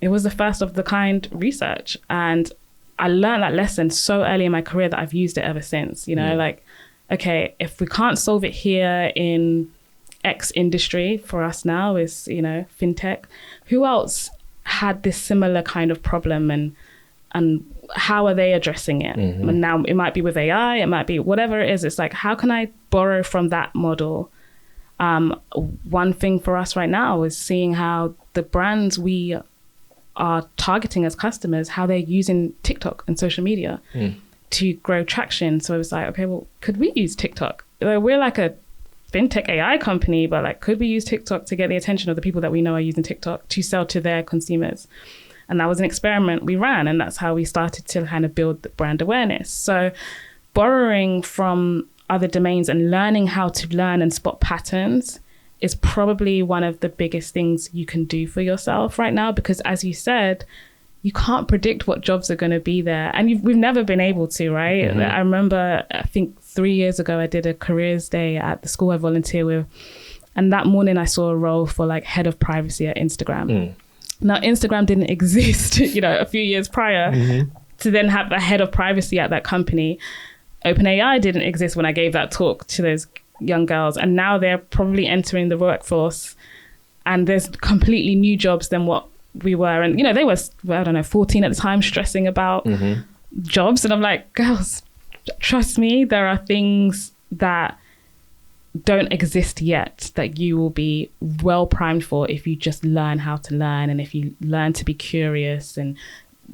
Speaker 1: it was the first of the kind research. And I learned that lesson so early in my career that I've used it ever since, like, okay, if we can't solve it here in X industry, for us now is, fintech, who else had this similar kind of problem, and how are they addressing it? And now it might be with AI, it might be whatever it is. It's like, how can I borrow from that model? One thing for us right now is seeing how the brands we are targeting as customers, how they're using TikTok and social media to grow traction. So it was like, okay, well, could we use TikTok? We're like a fintech AI company, but like, could we use TikTok to get the attention of the people that we know are using TikTok to sell to their consumers? And that was an experiment we ran, and that's how we started to kind of build the brand awareness. So borrowing from other domains and learning how to learn and spot patterns is probably one of the biggest things you can do for yourself right now, because as you said, you can't predict what jobs are going to be there. And we've never been able to, right? I remember, I think 3 years ago, I did a careers day at the school I volunteer with. And that morning I saw a role for like head of privacy at Instagram. Now, Instagram didn't exist, a few years prior to then have a head of privacy at that company. OpenAI didn't exist when I gave that talk to those young girls. And now they're probably entering the workforce, and there's completely new jobs than what we were. And, they were, 14 at the time, stressing about jobs. And I'm like, girls, trust me, there are things that don't exist yet that you will be well primed for if you just learn how to learn, and if you learn to be curious and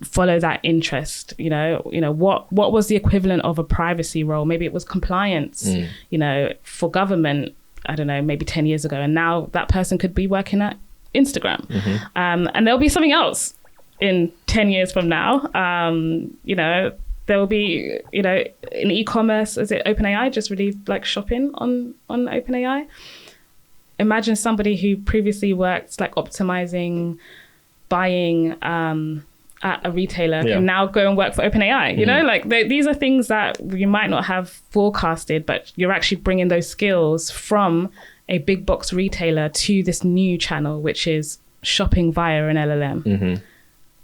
Speaker 1: follow that interest. What was the equivalent of a privacy role? Maybe it was compliance, for government, I don't know, maybe 10 years ago. And now that person could be working at Instagram. And there'll be something else in 10 years from now. There will be, in e-commerce, is it OpenAI just really like shopping on OpenAI? Imagine somebody who previously worked like optimizing, buying at a retailer can now go and work for OpenAI. These are things that you might not have forecasted, but you're actually bringing those skills from a big box retailer to this new channel, which is shopping via an LLM.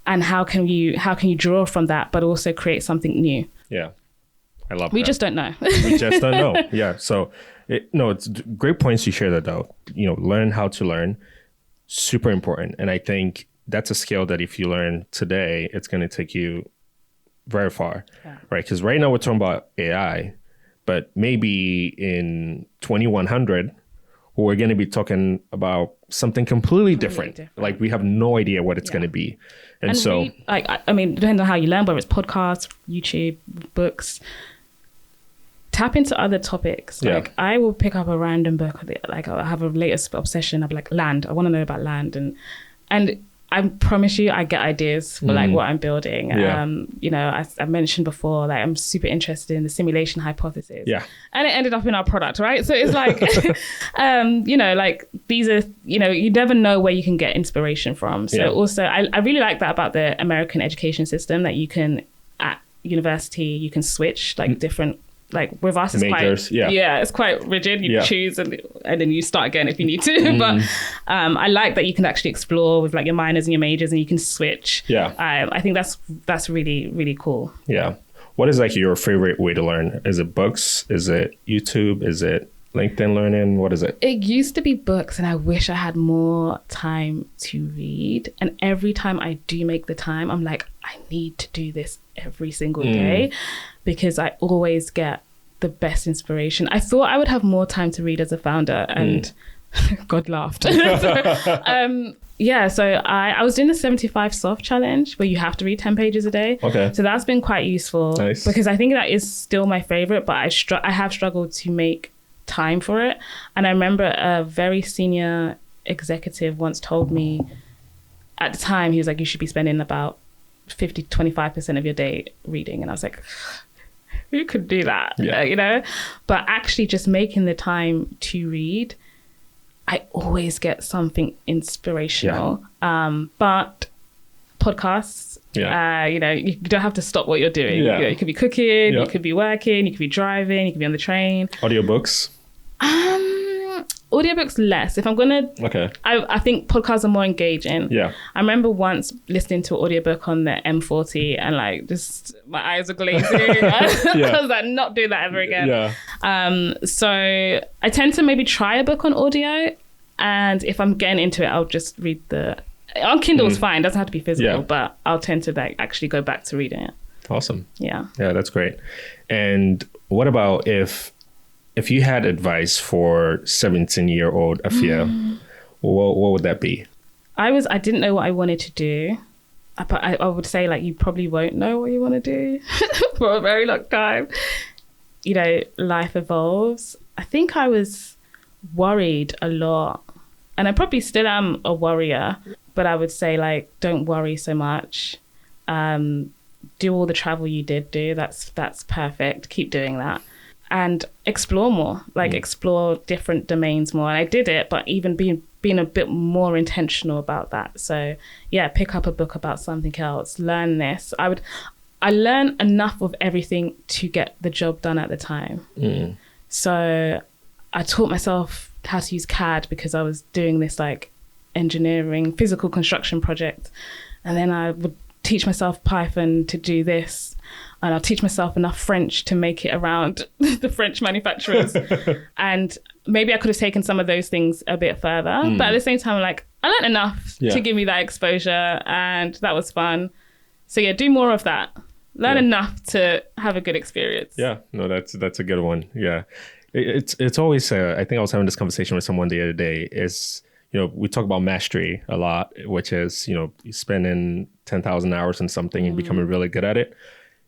Speaker 1: And how can you draw from that, but also create something new? Yeah, I love that. We just don't know. We just don't know. Yeah. So, it's great points you share that though. Learn how to learn, super important. And I think that's a skill that if you learn today, it's going to take you very far, right? Because right now we're talking about AI, but maybe in 2100, we're going to be talking about something completely different. Like we have no idea what it's going to be. And so, depending on how you learn, whether it's podcasts, YouTube, books, tap into other topics. Like I will pick up a random book. Like I have a latest obsession of like land. I want to know about land, and I promise you, I get ideas for like what I'm building. I mentioned before, like I'm super interested in the simulation hypothesis. And it ended up in our product, right? So it's like, like these are, you never know where you can get inspiration from. So also, I really like that about the American education system, that you can, at university, you can switch like different. Like with us, it's majors, quite it's quite rigid. You choose and then you start again if you need to. But I like that you can actually explore with like your minors and your majors, and you can switch. I think that's really, really cool. What is like your favorite way to learn? Is it books? Is it YouTube? Is it LinkedIn Learning? What is it? It used to be books, and I wish I had more time to read. And every time I do make the time, I'm like, I need to do this every single day, because I always get the best inspiration. I thought I would have more time to read as a founder, and God laughed. So I was doing the 75 soft challenge where you have to read 10 pages a day. So that's been quite useful because I think that is still my favorite, but I have struggled to make time for it. And I remember a very senior executive once told me, at the time, he was like, you should be spending about 25% of your day reading. And I was like, who could do that? You know, but actually just making the time to read, I always get something inspirational. But podcasts, you know, you don't have to stop what you're doing. You know, you could be cooking, you could be working, you could be driving, you could be on the train.
Speaker 2: Audiobooks?
Speaker 1: Audiobooks less. If I'm gonna, I think podcasts are more engaging. I remember once listening to an audiobook on the M40 and like just my eyes were glazing. I was like, not doing that ever again. So I tend to maybe try a book on audio, and if I'm getting into it, I'll just read on Kindle is fine, doesn't have to be physical, but I'll tend to like actually go back to reading it. Awesome. Yeah,
Speaker 2: that's great. And what about if you had advice for 17-year-old Afiya, what would that be? I didn't know what I wanted to do, but I would say like you probably won't know what you want to do for a very long time. You know, life evolves. I think I was worried a lot, and I probably still am a worrier, but I would say like don't worry so much. Do all the travel you did do. That's perfect. Keep doing that. And explore more, like explore different domains more. And I did it, but even being a bit more intentional about that. So yeah, pick up a book about something else, learn this. I learned enough of everything to get the job done at the time. So I taught myself how to use CAD because I was doing this like engineering, physical construction project. And then I would teach myself Python to do this. And I'll teach myself enough French to make it around the French manufacturers. And maybe I could have taken some of those things a bit further. But at the same time, like, I learned enough to give me that exposure, and that was fun. So yeah, do more of that. Learn enough to have a good experience. Yeah, no, that's a good one. Yeah. It's always, I think I was having this conversation with someone the other day, is, you know, we talk about mastery a lot, which is, you know, spending 10,000 hours on something and becoming really good at it.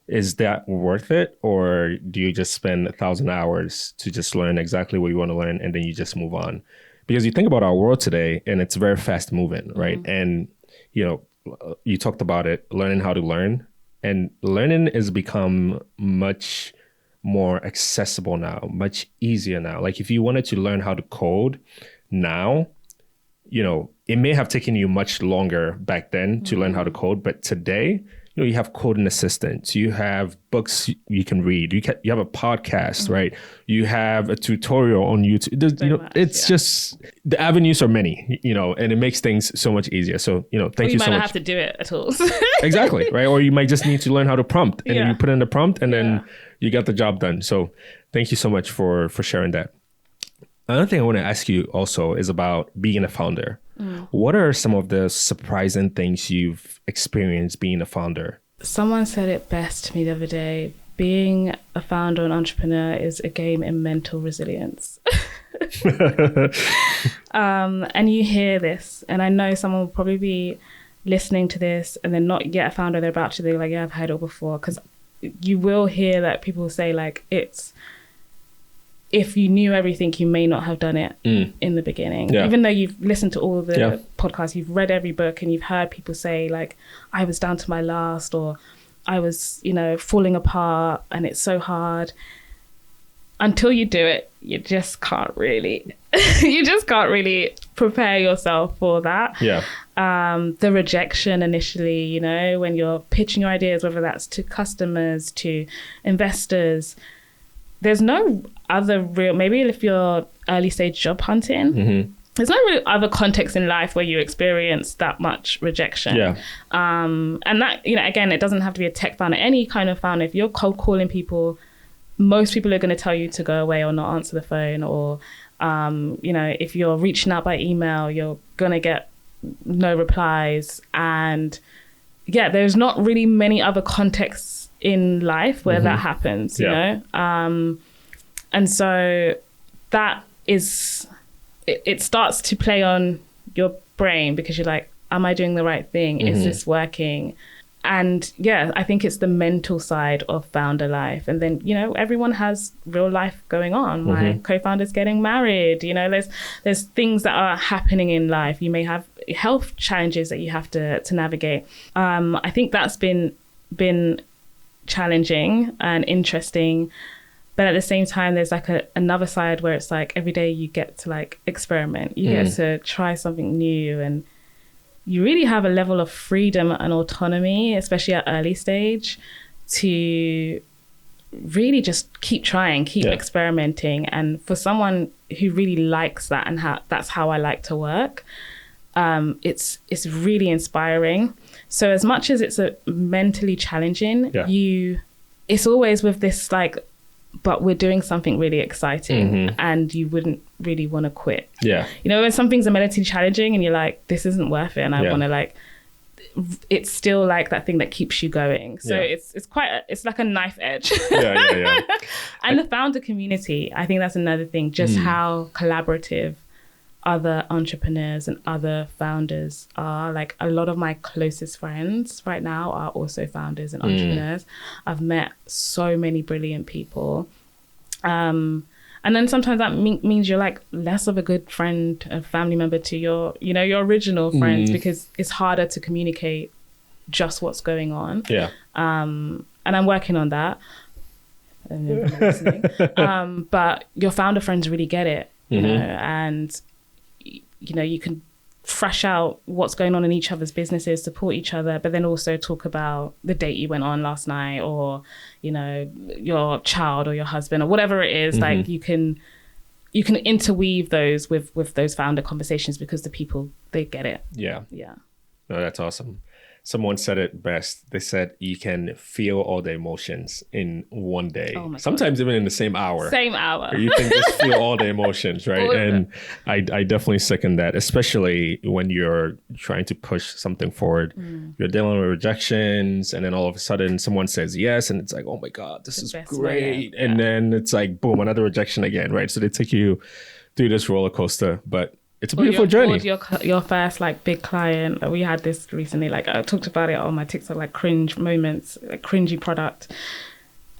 Speaker 2: Is that worth it? Or do you just spend 1,000 hours to just learn exactly what you want to learn and then you just move on? Because you think about our world today and it's very fast moving, right? And, you know, you talked about it, learning how to learn, and learning has become much more accessible now, much easier now. Like if you wanted to learn how to code now, you know, it may have taken you much longer back then to learn how to code, but today, you know, you have coding assistants, you have books you can read, you have a podcast, right? You have a tutorial on YouTube. You know, it's just, the avenues are many, you know, and it makes things so much easier. So, you know, thank you so much. You might not have to do it at all. Exactly, right? Or you might just need to learn how to prompt, and then you put in the prompt, and then you got the job done. So thank you so much for sharing that. Another thing I want to ask you also is about being a founder. What are some of the surprising things you've experienced being a founder? Someone said it best to me the other day. Being a founder and entrepreneur is a game in mental resilience. And you hear this, and I know someone will probably be listening to this and they're not yet a founder. They're about to be like, yeah, I've heard it before. Because you will hear that people say like, if you knew everything, you may not have done it in the beginning. Even though you've listened to all of the podcasts, you've read every book, and you've heard people say like, I was down to my last, or I was, you know, falling apart and it's so hard. Until you do it, you just can't really prepare yourself for that. The rejection initially, you know, when you're pitching your ideas, whether that's to customers, to investors, there's no other real, maybe if you're early stage job hunting, there's no really other context in life where you experience that much rejection. And that, you know, again, it doesn't have to be a tech founder, any kind of founder. If you're cold calling people, most people are going to tell you to go away or not answer the phone, or, you know, if you're reaching out by email, you're going to get no replies. And yeah, there's not really many other contexts in life where that happens, you know? And so that is, it starts to play on your brain, because you're like, am I doing the right thing? Is this working? And yeah, I think it's the mental side of founder life. And then, you know, everyone has real life going on. My co-founder's getting married. You know, there's things that are happening in life. You may have health challenges that you have to navigate. I think that's been
Speaker 1: challenging and interesting. But at the same time, there's like another side where it's like every day you get to like experiment. You get to try something new, and you really have a level of freedom and autonomy, especially at early stage, to really just keep trying, keep experimenting. And for someone who really likes that, and that's how I like to work, it's really inspiring. So as much as it's mentally challenging, it's always with this like, but we're doing something really exciting, and you wouldn't really want to quit. Yeah. You know, when something's mentally challenging and you're like, this isn't worth it, and I want to like, it's still like that thing that keeps you going. So it's like a knife edge. And the founder community, I think that's another thing, just how collaborative other entrepreneurs and other founders are. Like a lot of my closest friends right now are also founders and entrepreneurs. I've met so many brilliant people. And then sometimes that means you're like less of a good friend, a family member to your original friends, because it's harder to communicate just what's going on. Yeah. And I'm working on that. But your founder friends really get it, you know, and you know, you can thrash out what's going on in each other's businesses, support each other, but then also talk about the date you went on last night, or, you know, your child or your husband or whatever it is. Like you can interweave those with those founder conversations, because the people, they get it. Yeah. Yeah.
Speaker 2: No, that's awesome. Someone said it best. They said you can feel all the emotions in one day. Oh, sometimes even in the same hour.
Speaker 1: Same hour.
Speaker 2: You can just feel all the emotions, right? And I definitely second that, especially when you're trying to push something forward. You're dealing with rejections, and then all of a sudden someone says yes, and it's like, oh my God, this is great. And then it's like, boom, another rejection again, right? So they take you through this roller coaster. But it's a beautiful journey.
Speaker 1: Your first like big client. We had this recently. Like I talked about it on my TikTok, like cringe moments, like cringy product,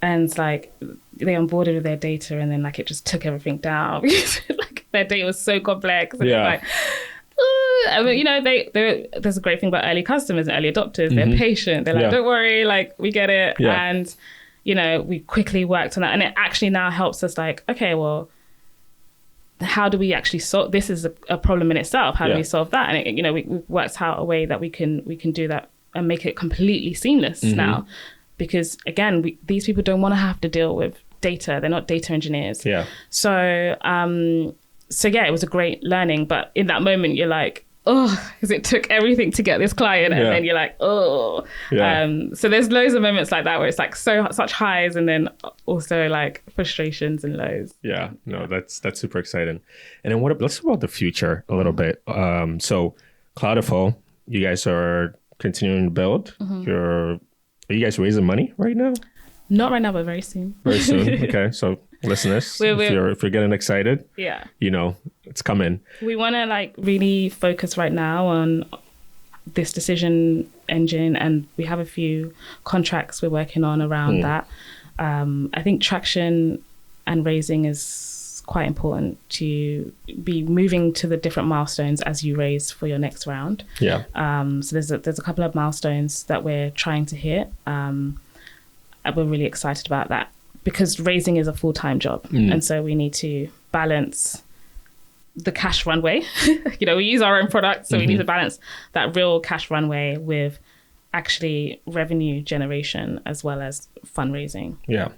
Speaker 1: and it's like they onboarded with their data, and then like it just took everything down because like their data was so complex. And like, I mean, you know, there's a great thing about early customers and early adopters. They're patient. They're like, don't worry, like we get it. And you know, we quickly worked on that, and it actually now helps us like, okay, well, how do we actually solve this? Is a problem in itself. How do we solve that? And it, you know, we worked out a way that we can do that and make it completely seamless now, because again, these people don't want to have to deal with data. They're not data engineers. Yeah. So yeah, it was a great learning. But in that moment, you're like, oh, because it took everything to get this client, and then you're like, oh. So there's loads of moments like that where it's like such highs, and then also like frustrations and lows.
Speaker 2: Yeah, no, that's super exciting. And then let's talk about the future a little bit. So CloudFO, you guys are continuing to build. Are you guys raising money right now?
Speaker 1: Not right now, but very soon.
Speaker 2: Very soon. Okay, so listeners, if you're getting excited, you know, it's coming.
Speaker 1: We want to like really focus right now on this decision engine, and we have a few contracts we're working on around that. I think traction and raising is quite important to be moving to the different milestones as you raise for your next round. Yeah. So there's a couple of milestones that we're trying to hit. We're really excited about that, because raising is a full-time job. And so we need to balance the cash runway. You know, we use our own products, so we need to balance that real cash runway with actually revenue generation as well as fundraising. Yeah.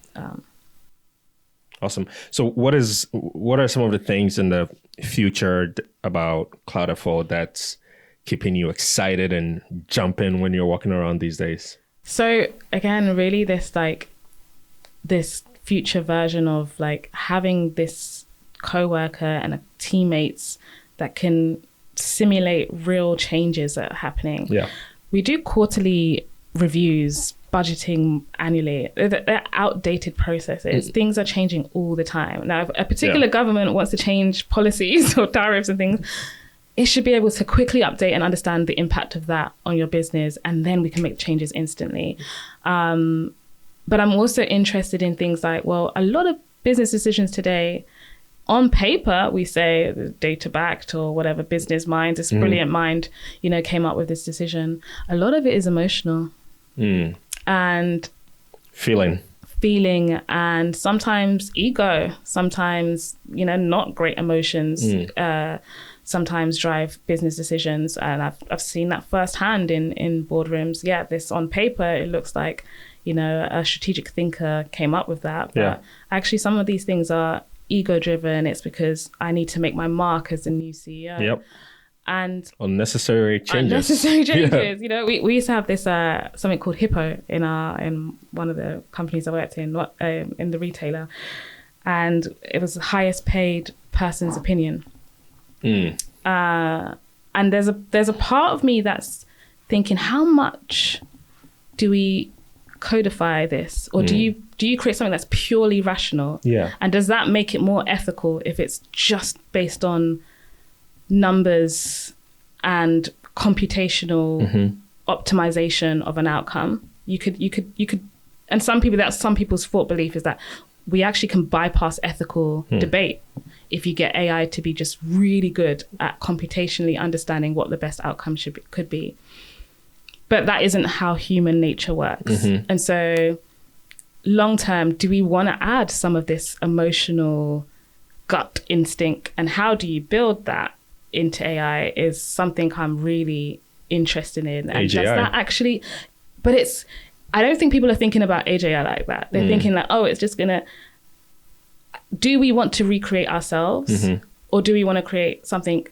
Speaker 2: Awesome. So what are some of the things in the future about CloudFO that's keeping you excited and jumping when you're walking around these days?
Speaker 1: So again, really this future version of like having this coworker and teammates that can simulate real changes that are happening. Yeah. We do quarterly reviews, budgeting annually. They're outdated processes. Things are changing all the time. Now, if a particular government wants to change policies or tariffs and things, it should be able to quickly update and understand the impact of that on your business, and then we can make changes instantly. But I'm also interested in things like, well, a lot of business decisions today, on paper, we say data backed or whatever, business mind, this brilliant mind, you know, came up with this decision. A lot of it is emotional. And feeling, and sometimes ego, sometimes, not great emotions, sometimes drive business decisions. And I've seen that firsthand in boardrooms. Yeah, this on paper, it looks like, a strategic thinker came up with that. But actually some of these things are ego driven. It's because I need to make my mark as a new CEO.
Speaker 2: Yep.
Speaker 1: And
Speaker 2: unnecessary changes.
Speaker 1: Yeah. We used to have this something called Hippo in one of the companies I worked in the retailer, and it was the highest paid person's opinion. And there's a part of me that's thinking, how much do we codify this, or do you create something that's purely rational?
Speaker 2: Yeah.
Speaker 1: And does that make it more ethical if it's just based on numbers and computational optimization of an outcome? You could, and some people's thought belief is that we actually can bypass ethical debate if you get AI to be just really good at computationally understanding what the best outcome could be. But that isn't how human nature works. And so long term, do we want to add some of this emotional gut instinct, and how do you build that into AI is something I'm really interested in. And
Speaker 2: AGI.
Speaker 1: does that actually, but I don't think people are thinking about AGI like that. They're thinking like, oh, it's just gonna, do we want to recreate ourselves, or do we want to create something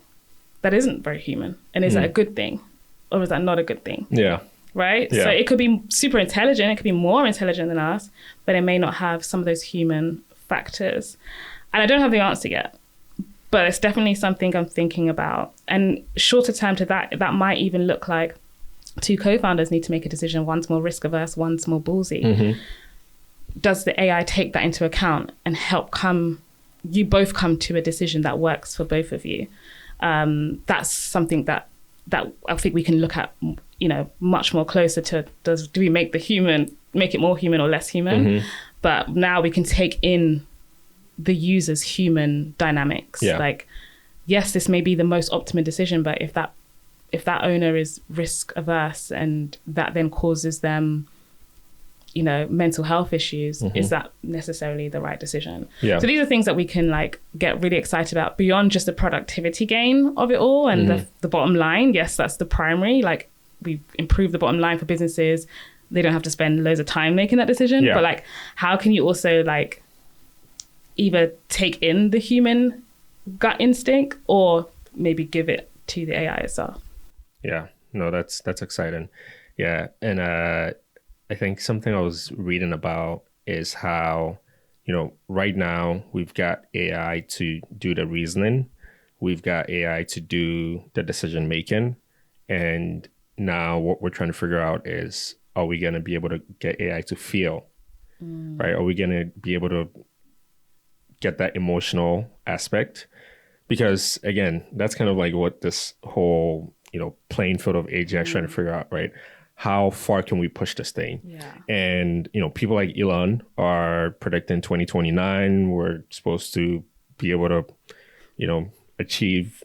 Speaker 1: that isn't very human? And is that a good thing, or is that not a good thing?
Speaker 2: Yeah.
Speaker 1: Right?
Speaker 2: Yeah.
Speaker 1: So it could be super intelligent, it could be more intelligent than us, but it may not have some of those human factors. And I don't have the answer yet, but it's definitely something I'm thinking about. And shorter term to that might even look like two co-founders need to make a decision. One's more risk averse, one's more ballsy. Does the AI take that into account and help you both come to a decision that works for both of you? That's something that I think we can look at, much more closer to, do we make it more human or less human? But now we can take in the user's human dynamics.
Speaker 2: Yeah.
Speaker 1: Like, yes, this may be the most optimum decision, but if that owner is risk averse and that then causes them, mental health issues, is that necessarily the right decision?
Speaker 2: Yeah.
Speaker 1: So these are things that we can get really excited about beyond just the productivity gain of it all and the bottom line. Yes, that's the primary. We improve the bottom line for businesses. They don't have to spend loads of time making that decision.
Speaker 2: Yeah.
Speaker 1: But how can you also either take in the human gut instinct or maybe give it to the AI itself?
Speaker 2: Yeah, no, that's exciting. Yeah. And I think something I was reading about is how, right now we've got AI to do the reasoning. We've got AI to do the decision making. And now what we're trying to figure out is, are we going to be able to get AI to feel, right? Are we going to be able to get that emotional aspect? Because again, that's kind of what this whole, playing field of AGI is trying to figure out, right? How far can we push this thing?
Speaker 1: Yeah. And,
Speaker 2: people like Elon are predicting 2029, we're supposed to be able to, achieve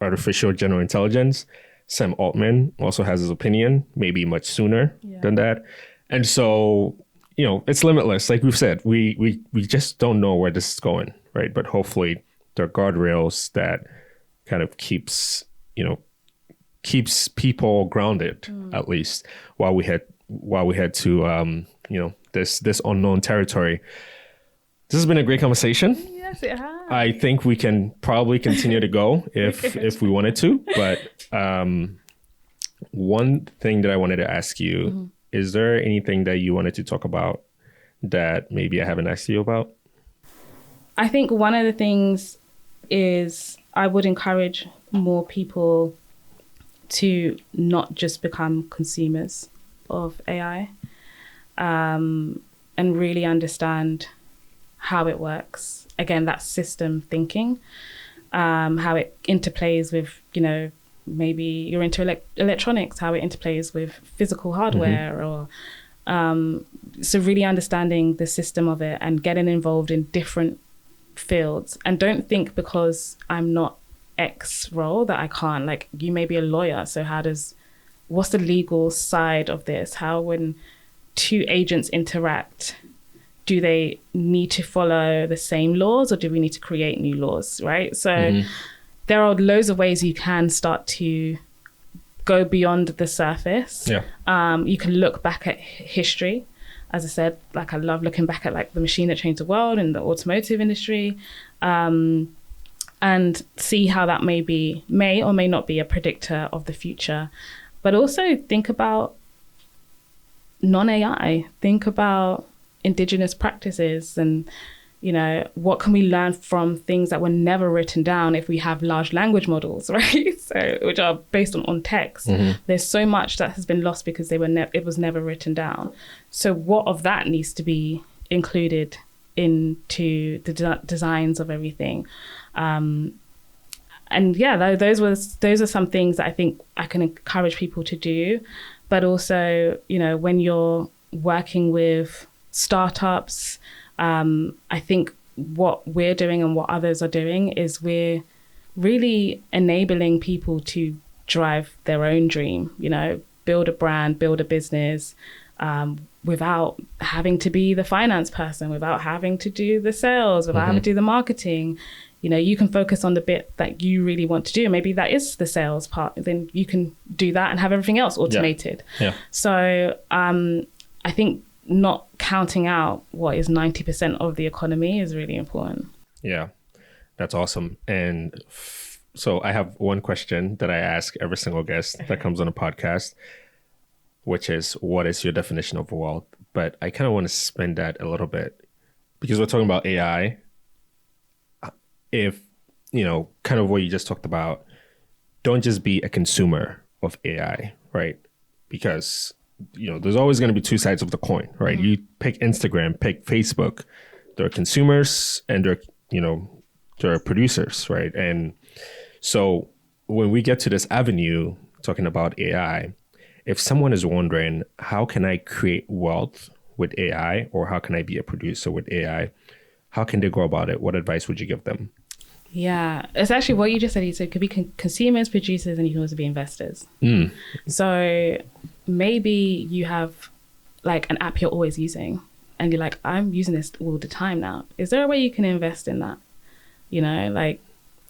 Speaker 2: artificial general intelligence. Sam Altman also has his opinion, maybe much sooner than that. And so, it's limitless. Like we've said, we just don't know where this is going, right? But hopefully there are guardrails that kind of keeps people grounded, at least while we head to this unknown territory. This has been a great conversation.
Speaker 1: Yes, it has.
Speaker 2: I think we can probably continue to go if we wanted to. But one thing that I wanted to ask you, is there anything that you wanted to talk about that maybe I haven't asked you about?
Speaker 1: I think one of the things is I would encourage more people to not just become consumers of AI, and really understand how it works. Again, that system thinking, how it interplays with, maybe you're into electronics, how it interplays with physical hardware, or so really understanding the system of it and getting involved in different fields. And don't think because I'm not X role that I can't. You may be a lawyer, so what's the legal side of this? How when two agents interact, do they need to follow the same laws or do we need to create new laws, right? So there are loads of ways you can start to go beyond the surface. You can look back at history. As I said, like I love looking back at like the machine that changed the world in the automotive industry, and see how that may or may not be a predictor of the future. But also think about non-AI, think about indigenous practices and, you know, what can we learn from things that were never written down if we have large language models, right? So, which are based on text. There's so much that has been lost because it was never written down. So what of that needs to be included into the designs of everything? And yeah, those are some things that I think I can encourage people to do. But also, you know, when you're working with startups, I think what we're doing and what others are doing is we're really enabling people to drive their own dream, you know, build a brand, build a business, without having to be the finance person, without having to do the sales, without having to do the marketing. You know, you can focus on the bit that you really want to do. Maybe that is the sales part. Then you can do that and have everything else automated. So I think not counting out what is 90% of the economy is really important.
Speaker 2: Yeah, that's awesome. And so I have one question that I ask every single guest that comes on a podcast, which is, what is your definition of wealth? But I kind of want to spin that a little bit because we're talking about AI. If, you know, kind of what you just talked about, don't just be a consumer of AI, right? Because, you know, there's always going to be two sides of the coin, right? You pick Instagram, pick Facebook. There are consumers and there are producers, right? And so when we get to this avenue talking about AI, if someone is wondering, how can I create wealth with AI, or how can I be a producer with AI? How can they go about it? What advice would you give them?
Speaker 1: Yeah, it's actually what you just said. You said it could be consumers, producers, and you can also be investors. So maybe you have like an app you're always using and you're like, I'm using this all the time now. Is there a way you can invest in that? You know, like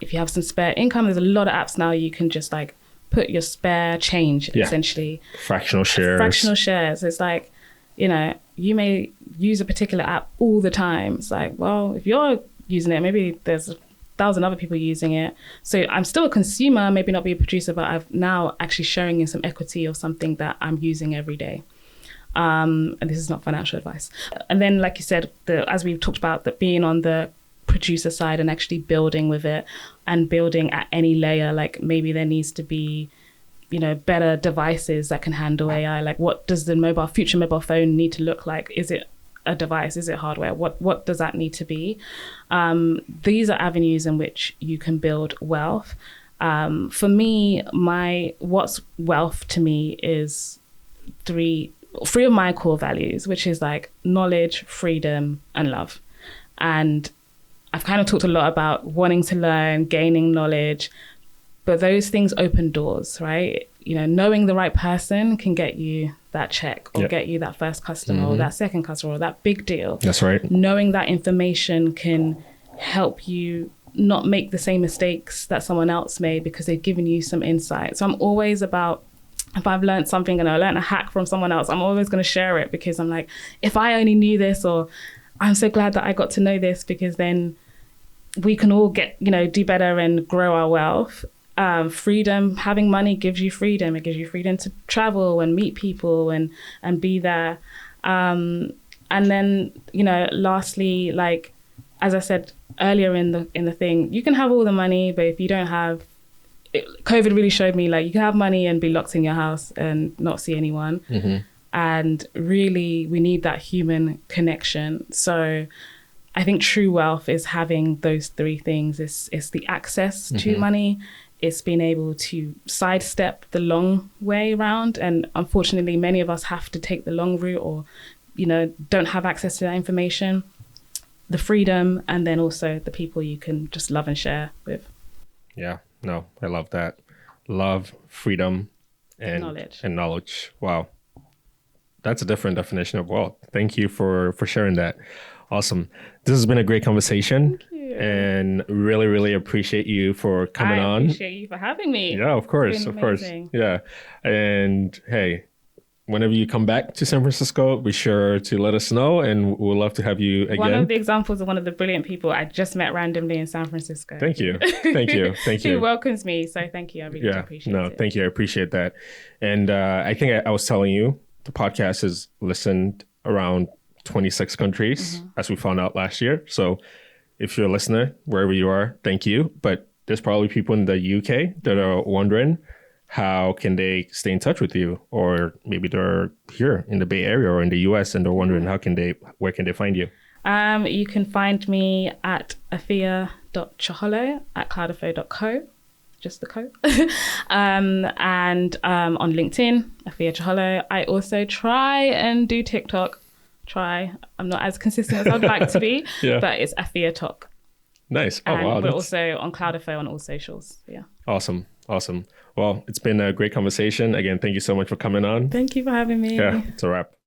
Speaker 1: if you have some spare income, there's a lot of apps now you can just like put your spare change, essentially. Fractional shares. It's like, you know, you may use a particular app all the time. It's like, well, if you're using it, maybe there's 1,000 other people using it. So I'm still a consumer, maybe not be a producer, but I've now actually showing in some equity of something that I'm using every day. And this is not financial advice. And then, like you said, as we've talked about, that being on the producer side and actually building with it and building at any layer, like maybe there needs to be, you know, better devices that can handle AI. Like what does the future mobile phone need to look like? Is it a device? Is it hardware? What does that need to be? These are avenues in which you can build wealth. For me, what's wealth to me is three of my core values, which is like knowledge, freedom, and love. And I've kind of talked a lot about wanting to learn, gaining knowledge, but those things open doors, right? You know, knowing the right person can get you that check or get you that first customer or that second customer or that big deal.
Speaker 2: That's right.
Speaker 1: Knowing that information can help you not make the same mistakes that someone else made because they've given you some insight. So I'm always about, if I've learned something and I learned a hack from someone else, I'm always going to share it because I'm like, if I only knew this, or I'm so glad that I got to know this, because then we can all get, you know, do better and grow our wealth. Freedom, having money gives you freedom. It gives you freedom to travel and meet people and be there. And then, you know, lastly, like, as I said earlier in the thing, you can have all the money, but if you don't have, COVID really showed me, like, you can have money and be locked in your house and not see anyone. And really, we need that human connection. So I think true wealth is having those three things. It's the access to money. It's being able to sidestep the long way around. And unfortunately, many of us have to take the long route or, you know, don't have access to that information. The freedom, and then also the people you can just love and share with.
Speaker 2: Yeah, no, I love that. Love, freedom, and knowledge. Wow. That's a different definition of wealth. Thank you for sharing that. Awesome. This has been a great conversation.
Speaker 1: Thank you.
Speaker 2: And really, really appreciate you for coming on.
Speaker 1: I appreciate you for having me.
Speaker 2: Yeah, of course.
Speaker 1: It's
Speaker 2: Of
Speaker 1: been
Speaker 2: course.
Speaker 1: amazing.
Speaker 2: Yeah. And hey, whenever you come back to San Francisco, be sure to let us know, and we'll love to have you again.
Speaker 1: One of the examples of one of the brilliant people I just met randomly in San Francisco.
Speaker 2: Thank you. Thank you. Thank you.
Speaker 1: Who welcomes me. So thank you. I really appreciate it.
Speaker 2: Thank you. I appreciate that. And I think I was telling you, the podcast is listened around 26 countries, as we found out last year. So if you're a listener, wherever you are, thank you. But there's probably people in the UK that are wondering, how can they stay in touch with you? Or maybe they're here in the Bay Area or in the US and they're wondering where can they find you?
Speaker 1: You can find me at afiya.chohollo at cloudfo.co, just the co. And on LinkedIn, Afiya Chohollo. I also try and do TikTok. I'm not as consistent as I'd like to be, but it's Afiya Talk.
Speaker 2: Nice. Oh,
Speaker 1: and
Speaker 2: wow.
Speaker 1: we're also on CloudFO on all socials. Yeah.
Speaker 2: Awesome. Well, it's been a great conversation. Again, thank you so much for coming on.
Speaker 1: Thank you for having me.
Speaker 2: Yeah, it's a wrap.